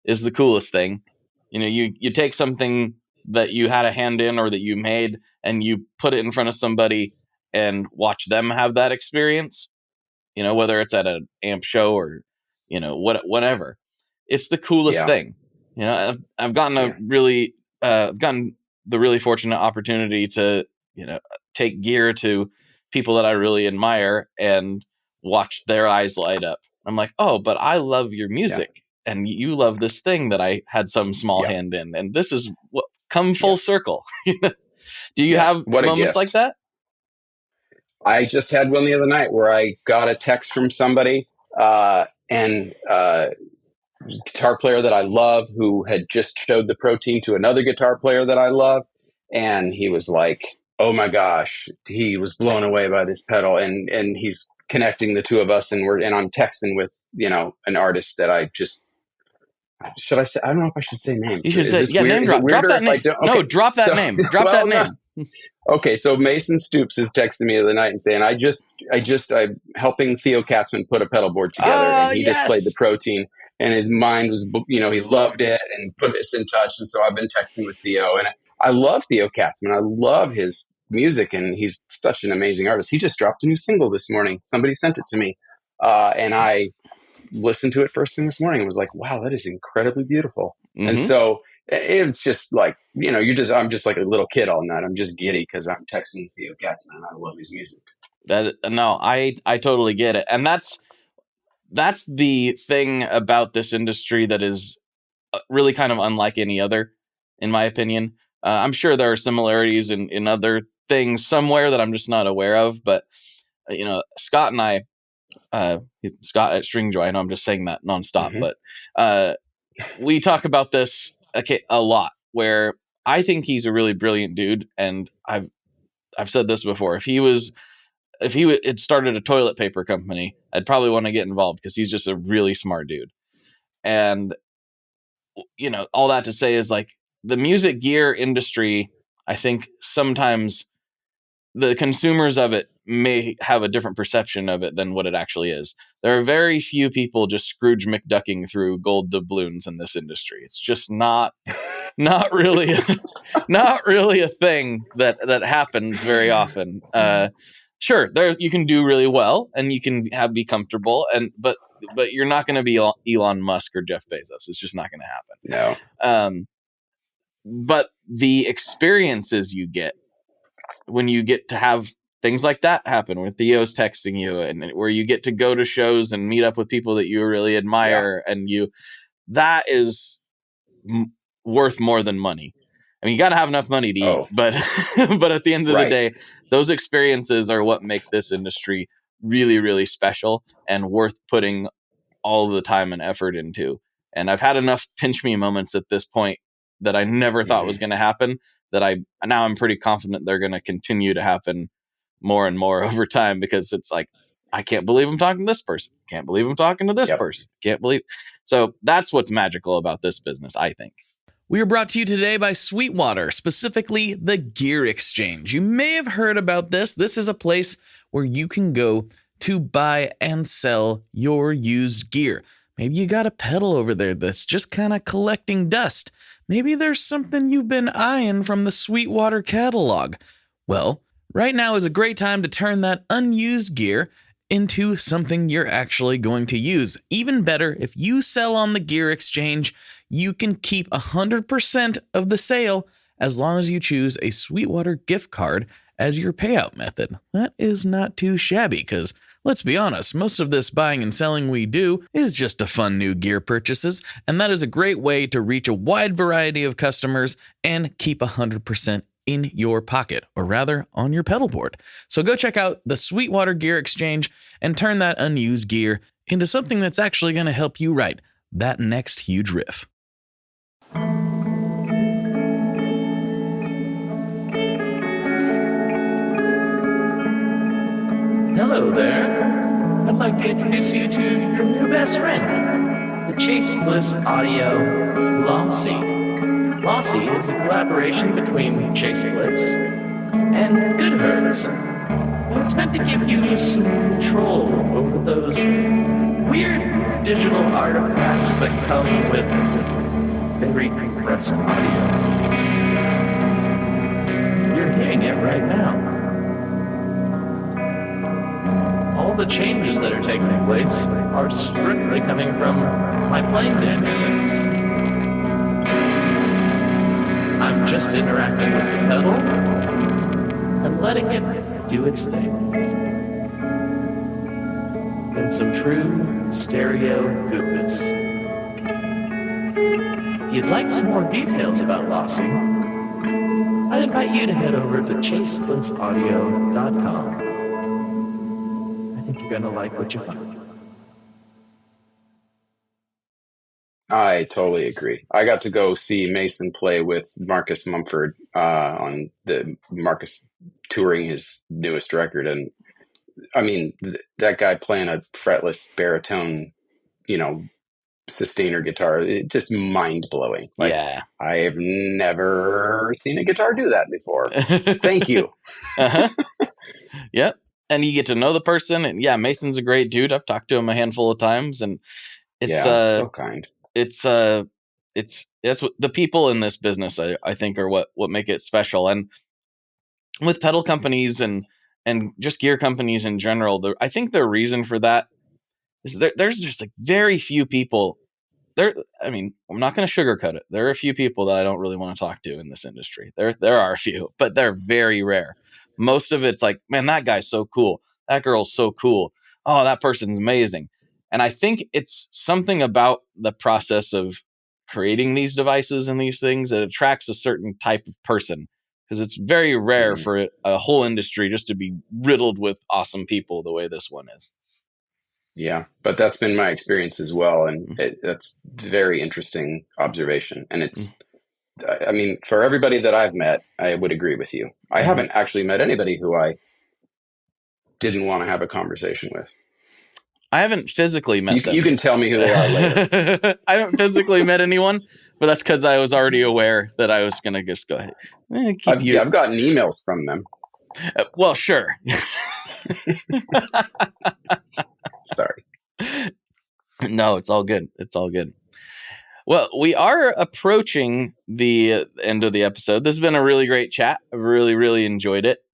is the coolest thing. You take something that you had a hand in or that you made and you put it in front of somebody and watch them have that experience, whether it's at an amp show or, whatever. It's the coolest thing. I've gotten I've gotten the really fortunate opportunity to, take gear to people that I really admire and watch their eyes light up. I'm like, oh, but I love your music and you love this thing that I had some small hand in. And this is what come full circle. Do you have moments like that? I just had one the other night where I got a text from somebody and guitar player that I love who had just showed the Protein to another guitar player that I love. And he was like, oh my gosh, he was blown away by this pedal. And he's connecting the two of us, and I'm texting with, an artist that I just, should I say, I don't know if I should say names. You should Is say, this yeah, weird? name Is drop. it Drop weirder that if I name. don't? No, Okay. drop that So, name. Drop well, that no. name. Okay, so Mason Stoops is texting me the other night and saying, I'm helping Theo Katzman put a pedal board together, Oh, and he just played the yes. Protein, and his mind was, he loved it and put us in touch. And so I've been texting with Theo, and I love Theo Katzman. I love his music, and he's such an amazing artist. He just dropped a new single this morning. Somebody sent it to me, and I listened to it first thing this morning and was like, wow, that is incredibly beautiful. Mm-hmm. And so it's just like, I'm just like a little kid all night. I'm just giddy because I'm texting Theo Katzman, and I love his music. I totally get it. And that's the thing about this industry that is really kind of unlike any other, in my opinion. I'm sure there are similarities in other things somewhere that I'm just not aware of. But, Scott and I, Scott at String Joy, I know I'm just saying that nonstop, Mm-hmm. but we talk about this a lot, where I think he's a really brilliant dude. And I've said this before. If he had started a toilet paper company, I'd probably want to get involved, because he's just a really smart dude. And, all that to say is, like, the music gear industry, I think sometimes the consumers of it may have a different perception of it than what it actually is. There are very few people just Scrooge McDucking through gold doubloons in this industry. It's just not really a thing that happens very often. Sure, there you can do really well and you can be comfortable, but you're not going to be Elon Musk or Jeff Bezos. It's just not going to happen. No. But the experiences you get when you get to have things like that happen, with Theo's texting you, and where you get to go to shows and meet up with people that you really admire, and that is worth more than money. I mean, you got to have enough money to eat, but at the end of the day, those experiences are what make this industry really, really special and worth putting all the time and effort into. And I've had enough pinch me moments at this point that I never thought was going to happen, that I'm pretty confident they're going to continue to happen more and more over time, because it's like, I can't believe I'm talking to this person. Can't believe I'm talking to this person. Can't believe. So that's what's magical about this business, I think. We are brought to you today by Sweetwater, specifically the Gear Exchange. You may have heard about this. This is a place where you can go to buy and sell your used gear. Maybe you got a pedal over there that's just kind of collecting dust. Maybe there's something you've been eyeing from the Sweetwater catalog. Well, right now is a great time to turn that unused gear into something you're actually going to use. Even better, if you sell on the Gear Exchange, you can keep 100% of the sale as long as you choose a Sweetwater gift card as your payout method. That is not too shabby, because let's be honest, most of this buying and selling we do is just to fund new gear purchases, and that is a great way to reach a wide variety of customers and keep 100% in your pocket, or rather on your pedal board. So go check out the Sweetwater Gear Exchange and turn that unused gear into something that's actually going to help you write that next huge riff. Hello there. I'd like to introduce you to your new best friend, the Chase Bliss Audio Lossy. Lossy is a collaboration between Chase Bliss and Goodhertz. And it's meant to give you some control over those weird digital artifacts that come with very compressed audio. You're hearing it right now. All the changes that are taking place are strictly coming from my playing dynamics. I'm just interacting with the pedal and letting it do its thing. In some true stereo goodness. If you'd like some more details about Lossy, I'd invite you to head over to chaseblinssaudio.com. I think you're going to like what you find. I totally agree. I got to go see Mason play with Marcus Mumford on the Marcus touring his newest record, and I mean that guy playing a fretless baritone, you know, sustainer guitar, it just mind blowing. Like Yeah. I have never seen a guitar do that before. Thank you. Uh-huh. Yep. And you get to know the person, and yeah, Mason's a great dude. I've talked to him a handful of times, and it's So kind. it's that's what the people in this business I think are what make it special. And with pedal companies and just gear companies in general, I think the reason for that is there's just like very few people there. I mean, I'm not going to sugarcoat it. There are a few people that I don't really want to talk to in this industry. There are a few, but they're very rare. Most of it's like, man, that guy's so cool. That girl's so cool. Oh, that person's amazing. And I think it's something about the process of creating these devices and these things that attracts a certain type of person, because it's very rare for a whole industry just to be riddled with awesome people the way this one is. Yeah, but that's been my experience as well, and that's very interesting observation. And it's, I mean, for everybody that I've met, I would agree with you. I haven't actually met anybody who I didn't want to have a conversation with. I haven't physically met them. You can tell me who they are later. I haven't physically met anyone, but that's because I was already aware that I was going to just go ahead. I've gotten emails from them. Well, sure. Sorry. No, it's all good. It's all good. Well, we are approaching the end of the episode. This has been a really great chat. I've really, really enjoyed it.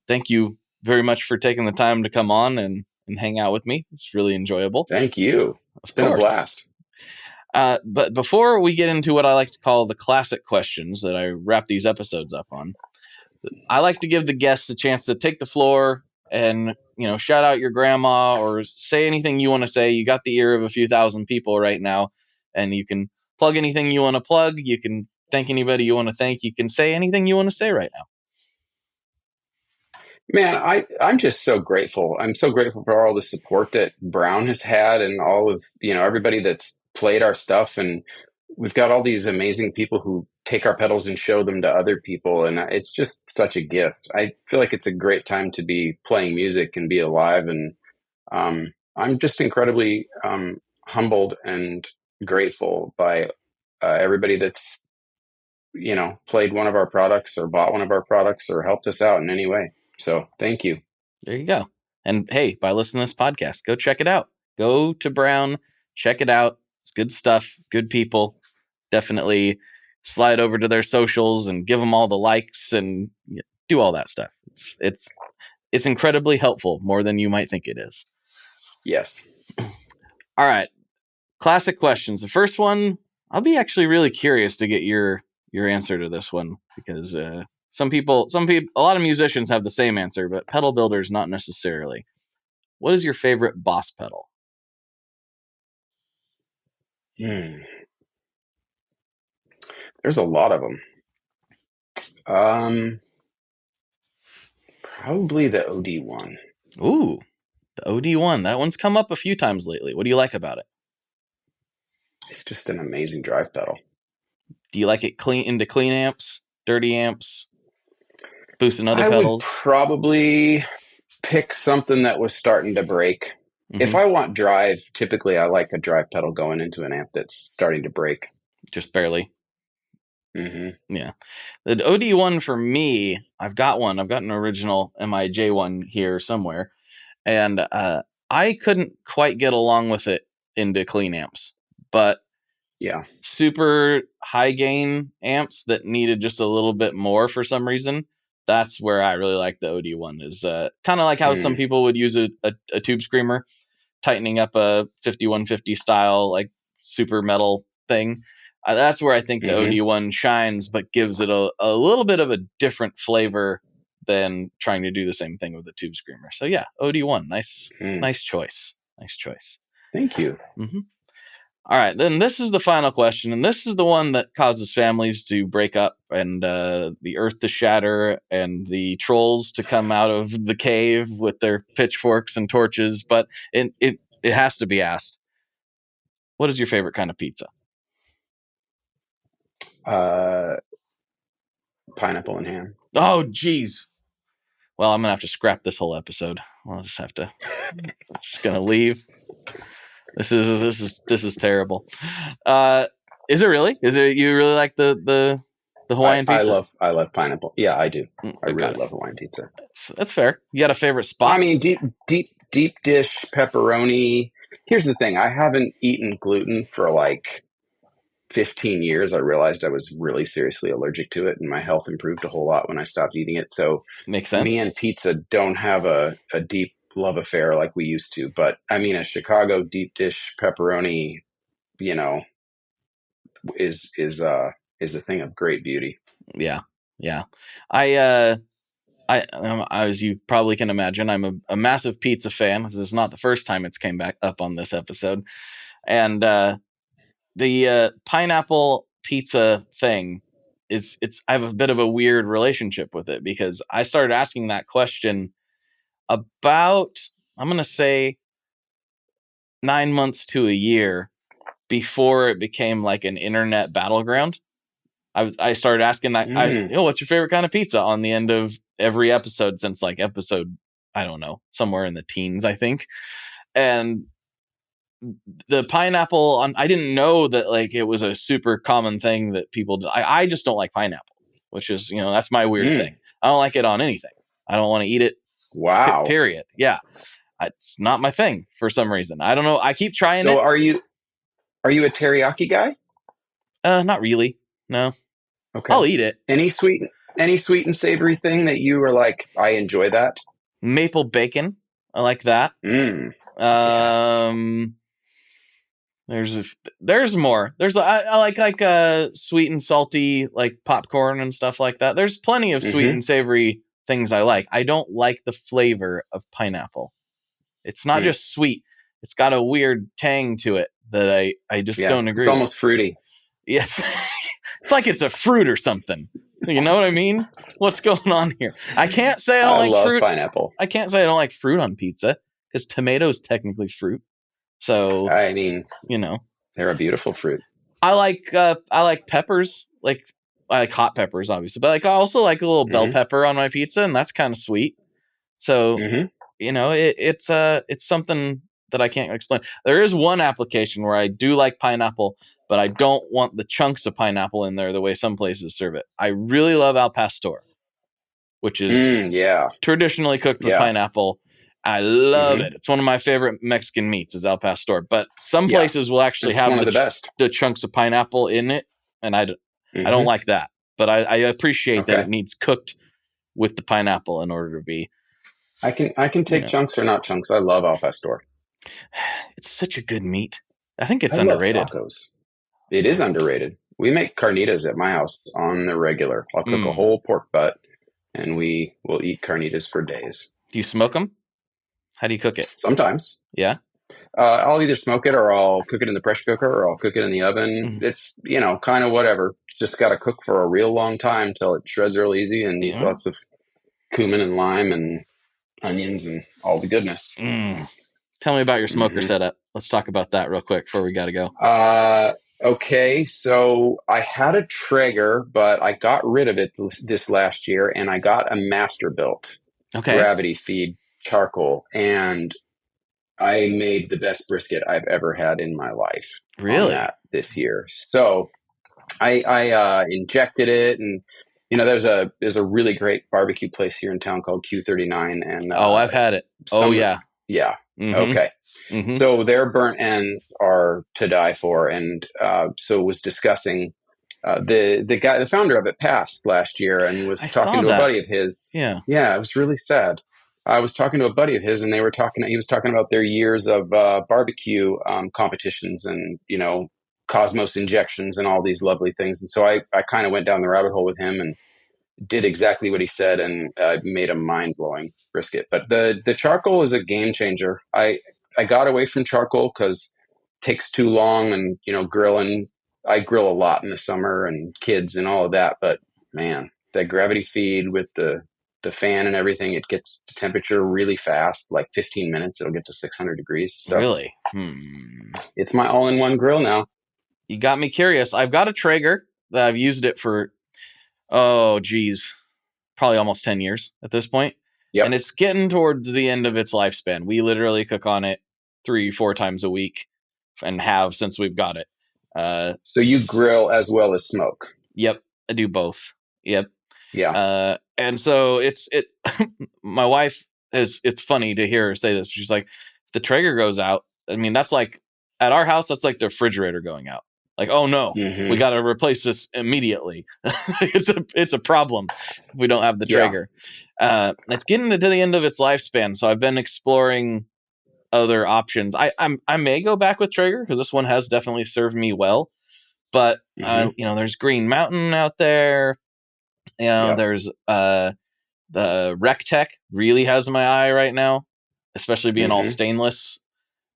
Thank you very much for taking the time to come on and hang out with me. It's really enjoyable. Thank you. It's been a blast. But before we get into what I like to call the classic questions that I wrap these episodes up on, I like to give the guests a chance to take the floor and, you know, shout out your grandma or say anything you want to say. You got the ear of a few thousand people right now, and you can plug anything you want to plug. You can thank anybody you want to thank. You can say anything you want to say right now. Man, I'm just so grateful. I'm so grateful for all the support that Browne has had, and all of, you know, everybody that's played our stuff. And we've got all these amazing people who take our pedals and show them to other people. And it's just such a gift. I feel like it's a great time to be playing music and be alive. And I'm just incredibly humbled and grateful by everybody that's, you know, played one of our products or bought one of our products or helped us out in any way. So thank you. There you go. And hey, by listening to this podcast, go check it out. Go to Browne, check it out. It's good stuff, good people. Definitely slide over to their socials and give them all the likes and do all that stuff. It's incredibly helpful, more than you might think it is. Yes. All right. Classic questions. The first one, I'll be actually really curious to get your answer to this one, because some people, a lot of musicians have the same answer, but pedal builders not necessarily. What is your favorite Boss pedal? There's a lot of them. Probably the OD1. Ooh, the OD1. That one's come up a few times lately. What do you like about it? It's just an amazing drive pedal. Do you like it into clean amps, dirty amps, boosting other pedals? I would probably pick something that was starting to break. Mm-hmm. If I want drive, typically I like a drive pedal going into an amp that's starting to break. Just barely. Mm-hmm. Yeah. The OD1 for me, I've got one. I've got an original MIJ one here somewhere. And I couldn't quite get along with it into clean amps. But yeah, super high gain amps that needed just a little bit more for some reason, that's where I really like the OD1. Is kind of like how some people would use a tube screamer, tightening up a 5150 style like super metal thing. That's where I think the OD1 shines, but gives it a little bit of a different flavor than trying to do the same thing with a tube screamer. So yeah, OD1, nice choice. Nice choice. Thank you. Mm-hmm. All right, then this is the final question, and this is the one that causes families to break up and the earth to shatter and the trolls to come out of the cave with their pitchforks and torches, but it has to be asked. What is your favorite kind of pizza? Pineapple and ham. Oh, geez. Well, I'm gonna have to scrap this whole episode. I'll just have to. Just gonna leave. This is terrible. Is it really? Is it you really like the Hawaiian pizza? I love pineapple. Yeah, I do. I really got it. love Hawaiian pizza. That's fair. You got a favorite spot? I mean, deep dish pepperoni. Here's the thing: I haven't eaten gluten for like 15 years. I realized I was really seriously allergic to it, and my health improved a whole lot when I stopped eating it. So, makes sense. Me and pizza don't have a deep love affair like we used to. But I mean, a Chicago deep dish pepperoni, you know, is a thing of great beauty. Yeah. As you probably can imagine, I'm a massive pizza fan. This is not the first time it's came back up on this episode, and the pineapple pizza thing I have a bit of a weird relationship with it because I started asking that question about, I'm gonna say, 9 months to a year before it became like an internet battleground. I started asking that, what's your favorite kind of pizza on the end of every episode since like episode, I don't know, somewhere in the teens, I think. And the pineapple, I didn't know that like it was a super common thing that people do. I just don't like pineapple, which is, that's my weird thing. I don't like it on anything. I don't want to eat it. Wow. Period. Yeah. It's not my thing for some reason. I don't know. I keep trying it. So are you a teriyaki guy? Not really. No. Okay. I'll eat it. Any sweet and savory thing that you are like, I enjoy that? Maple bacon. I like that. Yes. There's more. I like sweet and salty, like popcorn and stuff like that. There's plenty of sweet and savory things I like. I don't like the flavor of pineapple. It's not just sweet. It's got a weird tang to it that I just don't agree with. It's almost fruity. Yes. It's like it's a fruit or something. You know what I mean? What's going on here? I can't say I don't like fruit. Pineapple. I can't say I don't like fruit on pizza because tomato is technically fruit. So I mean, they're a beautiful fruit. I like peppers. Like I like hot peppers, obviously, but I also like a little bell pepper on my pizza, and that's kind of sweet. So it's something that I can't explain. There is one application where I do like pineapple, but I don't want the chunks of pineapple in there the way some places serve it. I really love al pastor, which is traditionally cooked with pineapple. I love it. It's one of my favorite Mexican meats is al pastor, but some places will actually have the chunks of pineapple in it, and I don't like that. But I appreciate that it needs cooked with the pineapple in order to be. I can take chunks or not chunks. I love al pastor. It's such a good meat. I think it's underrated. Love tacos. It is underrated. We make carnitas at my house on the regular. I'll cook a whole pork butt, and we will eat carnitas for days. Do you smoke them? How do you cook it? Sometimes. Yeah. I'll either smoke it or I'll cook it in the pressure cooker or I'll cook it in the oven. It's, kind of whatever. Just got to cook for a real long time till it shreds real easy and needs lots of cumin and lime and onions and all the goodness. Tell me about your smoker setup. Let's talk about that real quick before we got to go. Okay. So I had a Traeger, but I got rid of it this last year and I got a Masterbuilt gravity feed charcoal, and I made the best brisket I've ever had in my life. Really? On that this year. So I injected it, and there's a really great barbecue place here in town called Q39, and I've had it. Yeah. Okay. So their burnt ends are to die for, and so was discussing. The founder of it passed last year, and was talking to a buddy of his. Yeah, it was really sad. I was talking to a buddy of his, and he was talking about their years of barbecue competitions and, Cosmos injections and all these lovely things. And so I kind of went down the rabbit hole with him and did exactly what he said, and made a mind-blowing brisket. But the charcoal is a game changer. I got away from charcoal because it takes too long, and, grilling. I grill a lot in the summer and kids and all of that. But, man, that gravity feed with the fan and everything, it gets to temperature really fast, like 15 minutes it'll get to 600 degrees. So really? It's my all-in-one grill now. You got me curious. I've got a Traeger. I've used it for, oh, geez, probably almost 10 years at this point. Yep. And it's getting towards the end of its lifespan. We literally cook on it 3-4 times a week and have since we've got it. So you grill as well as smoke. Yep. I do both. Yep. Yeah. And so it's my wife it's funny to hear her say this. She's like, if the Traeger goes out, I mean, that's like at our house, that's like the refrigerator going out. Like, oh no, we got to replace this immediately. it's a problem if we don't have the Traeger. It's getting to the end of its lifespan, so I've been exploring other options. I may go back with Traeger because this one has definitely served me well. But there's Green Mountain out there. There's the RecTech really has my eye right now, especially being all stainless.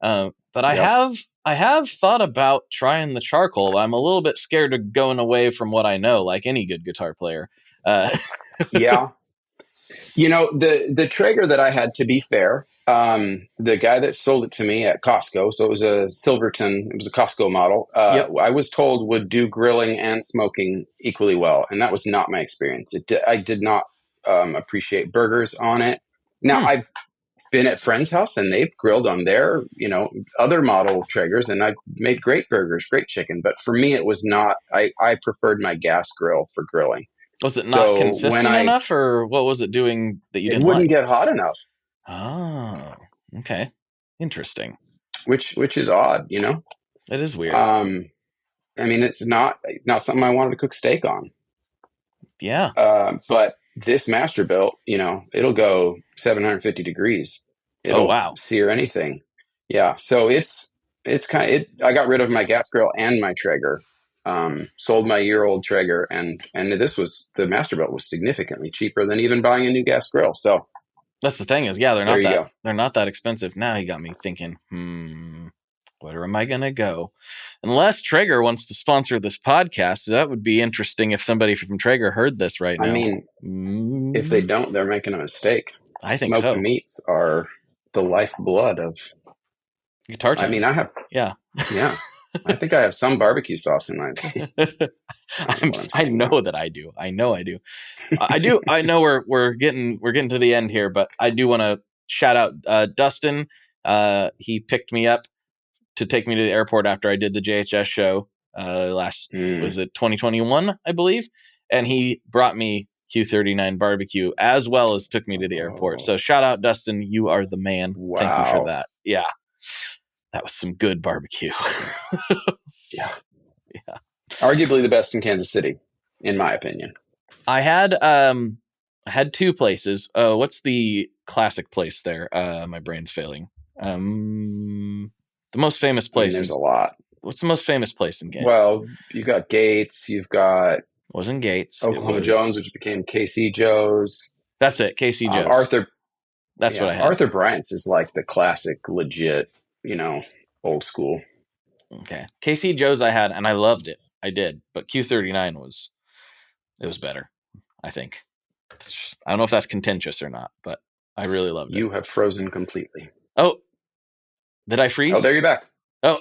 But I have thought about trying the charcoal. I'm a little bit scared of going away from what I know, like any good guitar player. Yeah. The Traeger that I had, to be fair, the guy that sold it to me at Costco, so it was a Silverton, it was a Costco model, I was told would do grilling and smoking equally well. And that was not my experience. I did not appreciate burgers on it. Now, I've been at friends' house and they've grilled on their, other model Traegers, and I've made great burgers, great chicken. But for me, it was not, I preferred my gas grill for grilling. Was it not consistent enough, or what was it doing that you didn't like? It wouldn't get hot enough. Oh, okay. Interesting. Which is odd, It is weird. I mean, it's not something I wanted to cook steak on. Yeah. But this Masterbuilt, it'll go 750 degrees. It'll sear anything. Yeah. So it's kind of, I got rid of my gas grill and my Traeger. Sold my year-old Traeger, and the Masterbuilt was significantly cheaper than even buying a new gas grill. So that's the thing is, they're not that expensive. Now you got me thinking, where am I gonna go? Unless Traeger wants to sponsor this podcast, that would be interesting if somebody from Traeger heard this right now. I mean, if they don't, they're making a mistake. I think smoked meats are the lifeblood of guitar time. I mean, I have yeah. I think I have some barbecue sauce in my. I know that I do. I know I do. I know we're getting to the end here, but I do want to shout out Dustin. He picked me up to take me to the airport after I did the JHS show was it 2021, I believe, and he brought me Q39 barbecue as well as took me to the airport. So shout out Dustin, you are the man. Wow. Thank you for that. Yeah. That was some good barbecue. Yeah. Arguably the best in Kansas City, in my opinion. I had two places. What's the classic place there? My brain's failing. The most famous place. There's a lot. What's the most famous place in Kansas? Well, you got Gates. You've got wasn't Gates. Oklahoma Jones, which became KC Joe's. That's it. KC Joe's. Arthur. That's what I had. Arthur Bryant's is like the classic, legit. Old school. Okay. KC Joe's I had, and I loved it. I did. But Q39 was better, I think. I don't know if that's contentious or not, but I really loved it. You have frozen completely. Oh, did I freeze? Oh, there you're back. Oh,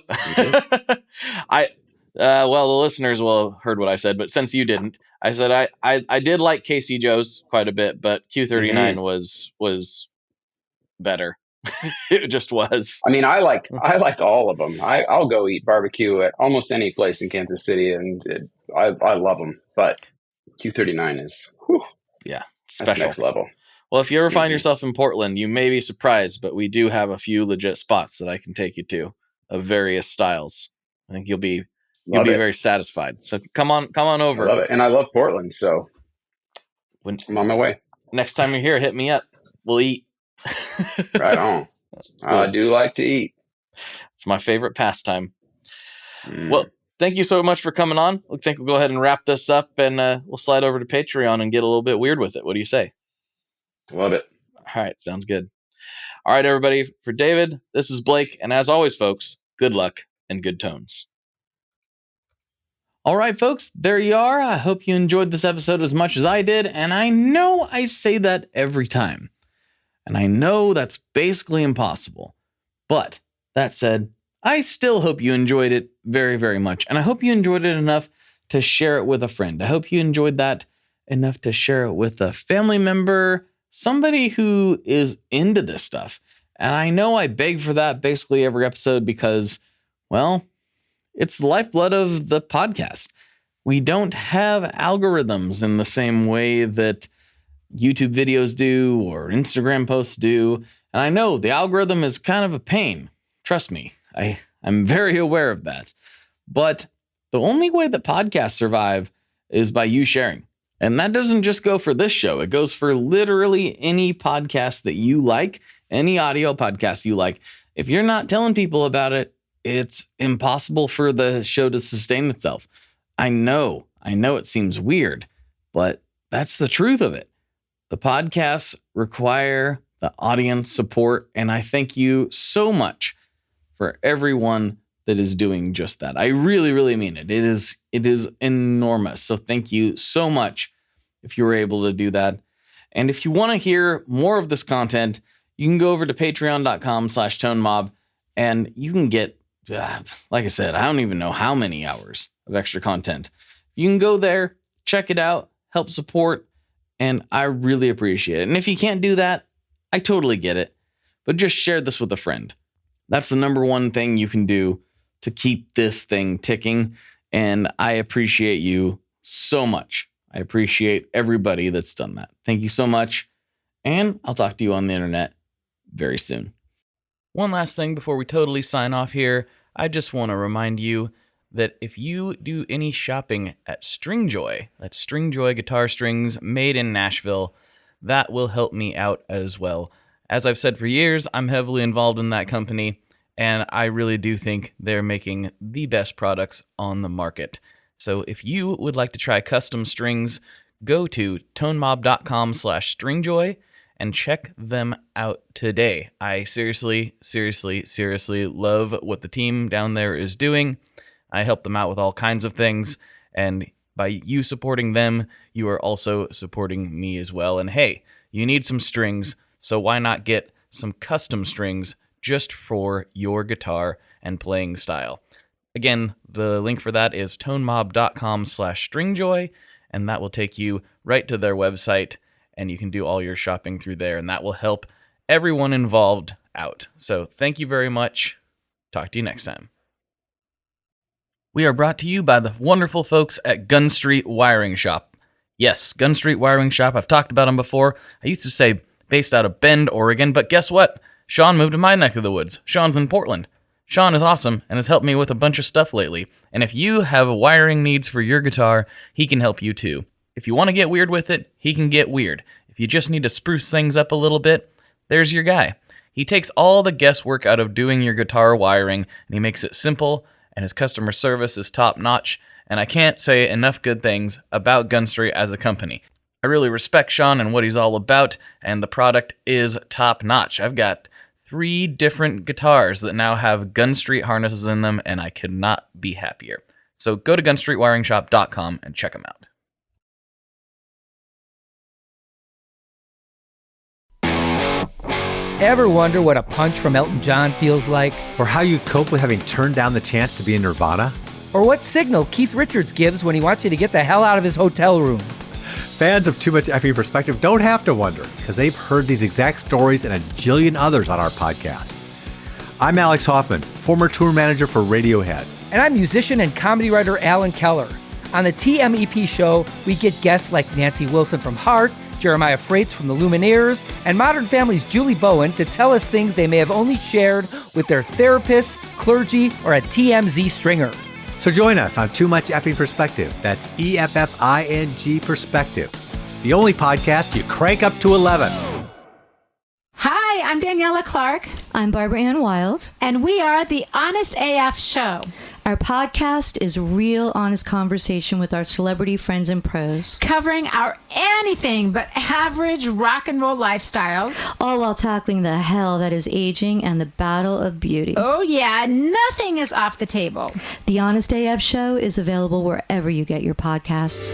well, the listeners will have heard what I said, but since you didn't, I said I did like KC Joe's quite a bit, but Q39 was better. It just was. I mean, I like all of them. I'll go eat barbecue at almost any place in Kansas City, and I love them. But Q39 is special. That's next level. Well, if you ever find yourself in Portland, you may be surprised, but we do have a few legit spots that I can take you to of various styles. I think you'll be very satisfied. So come on over. I love it, and I love Portland. So I'm on my way. Next time you're here, hit me up. We'll eat. Right on. I do like to eat. It's my favorite pastime. Well, thank you so much for coming on. I think we'll go ahead and wrap this up, and we'll slide over to Patreon and get a little bit weird with it. What do you say? Love it. All right, sounds good. All right, everybody. For David, this is Blake, and as always, folks, good luck and good tones. All right, folks, there you are. I hope you enjoyed this episode as much as I did, and I know I say that every time. And I know that's basically impossible. But that said, I still hope you enjoyed it very, very much. And I hope you enjoyed it enough to share it with a friend. I hope you enjoyed that enough to share it with a family member, somebody who is into this stuff. And I know I beg for that basically every episode because, well, it's the lifeblood of the podcast. We don't have algorithms in the same way that YouTube videos do or Instagram posts do. And I know the algorithm is kind of a pain. Trust me, I'm very aware of that. But the only way that podcasts survive is by you sharing. And that doesn't just go for this show. It goes for literally any podcast that you like, any audio podcast you like. If you're not telling people about it, it's impossible for the show to sustain itself. I know it seems weird, but that's the truth of it. The podcasts require the audience support, and I thank you so much for everyone that is doing just that. I really, really mean it. It is enormous. So thank you so much if you were able to do that. And if you want to hear more of this content, you can go over to patreon.com/tonemob and you can get, like I said, I don't even know how many hours of extra content. You can go there, check it out, help support, and I really appreciate it. And if you can't do that, I totally get it. But just share this with a friend. That's the number one thing you can do to keep this thing ticking. And I appreciate you so much. I appreciate everybody that's done that. Thank you so much. And I'll talk to you on the internet very soon. One last thing before we totally sign off here. I just want to remind you that if you do any shopping at Stringjoy, that's Stringjoy guitar strings made in Nashville, that will help me out as well. As I've said for years, I'm heavily involved in that company, and I really do think they're making the best products on the market. So if you would like to try custom strings, go to tonemob.com/stringjoy and check them out today. I seriously love what the team down there is doing. I help them out with all kinds of things, and by you supporting them, you are also supporting me as well. And hey, you need some strings, so why not get some custom strings just for your guitar and playing style? Again, the link for that is tonemob.com/stringjoy, and that will take you right to their website, and you can do all your shopping through there, and that will help everyone involved out. So thank you very much. Talk to you next time. We are brought to you by the wonderful folks at Gun Street Wiring Shop. Yes, Gun Street Wiring Shop. I've talked about them before. I used to say based out of Bend, Oregon, but guess what? Sean moved to my neck of the woods. Sean's in Portland. Sean is awesome and has helped me with a bunch of stuff lately. And if you have wiring needs for your guitar, he can help you too. If you want to get weird with it, he can get weird. If you just need to spruce things up a little bit, there's your guy. He takes all the guesswork out of doing your guitar wiring, and he makes it simple, and his customer service is top-notch, and I can't say enough good things about Gun Street as a company. I really respect Sean and what he's all about, and the product is top-notch. I've got 3 different guitars that now have Gun Street harnesses in them, and I could not be happier. So go to gunstreetwiringshop.com and check them out. Ever wonder what a punch from Elton John feels like? Or how you'd cope with having turned down the chance to be in Nirvana? Or what signal Keith Richards gives when he wants you to get the hell out of his hotel room? Fans of Too Much Effing Perspective don't have to wonder, because they've heard these exact stories and a jillion others on our podcast. I'm Alex Hoffman, former tour manager for Radiohead. And I'm musician and comedy writer Alan Keller. On the TMEP show, we get guests like Nancy Wilson from Heart, Jeremiah Freites from the Lumineers, and Modern Family's Julie Bowen to tell us things they may have only shared with their therapist, clergy, or a TMZ stringer. So join us on Too Much Effing Perspective. That's EFFING Perspective. The only podcast you crank up to 11. Hi, I'm Daniela Clark. I'm Barbara Ann Wild. And we are the Honest AF Show. Our podcast is real, honest conversation with our celebrity friends and pros. Covering our anything but average rock and roll lifestyles. All while tackling the hell that is aging and the battle of beauty. Oh yeah, nothing is off the table. The Honest AF Show is available wherever you get your podcasts.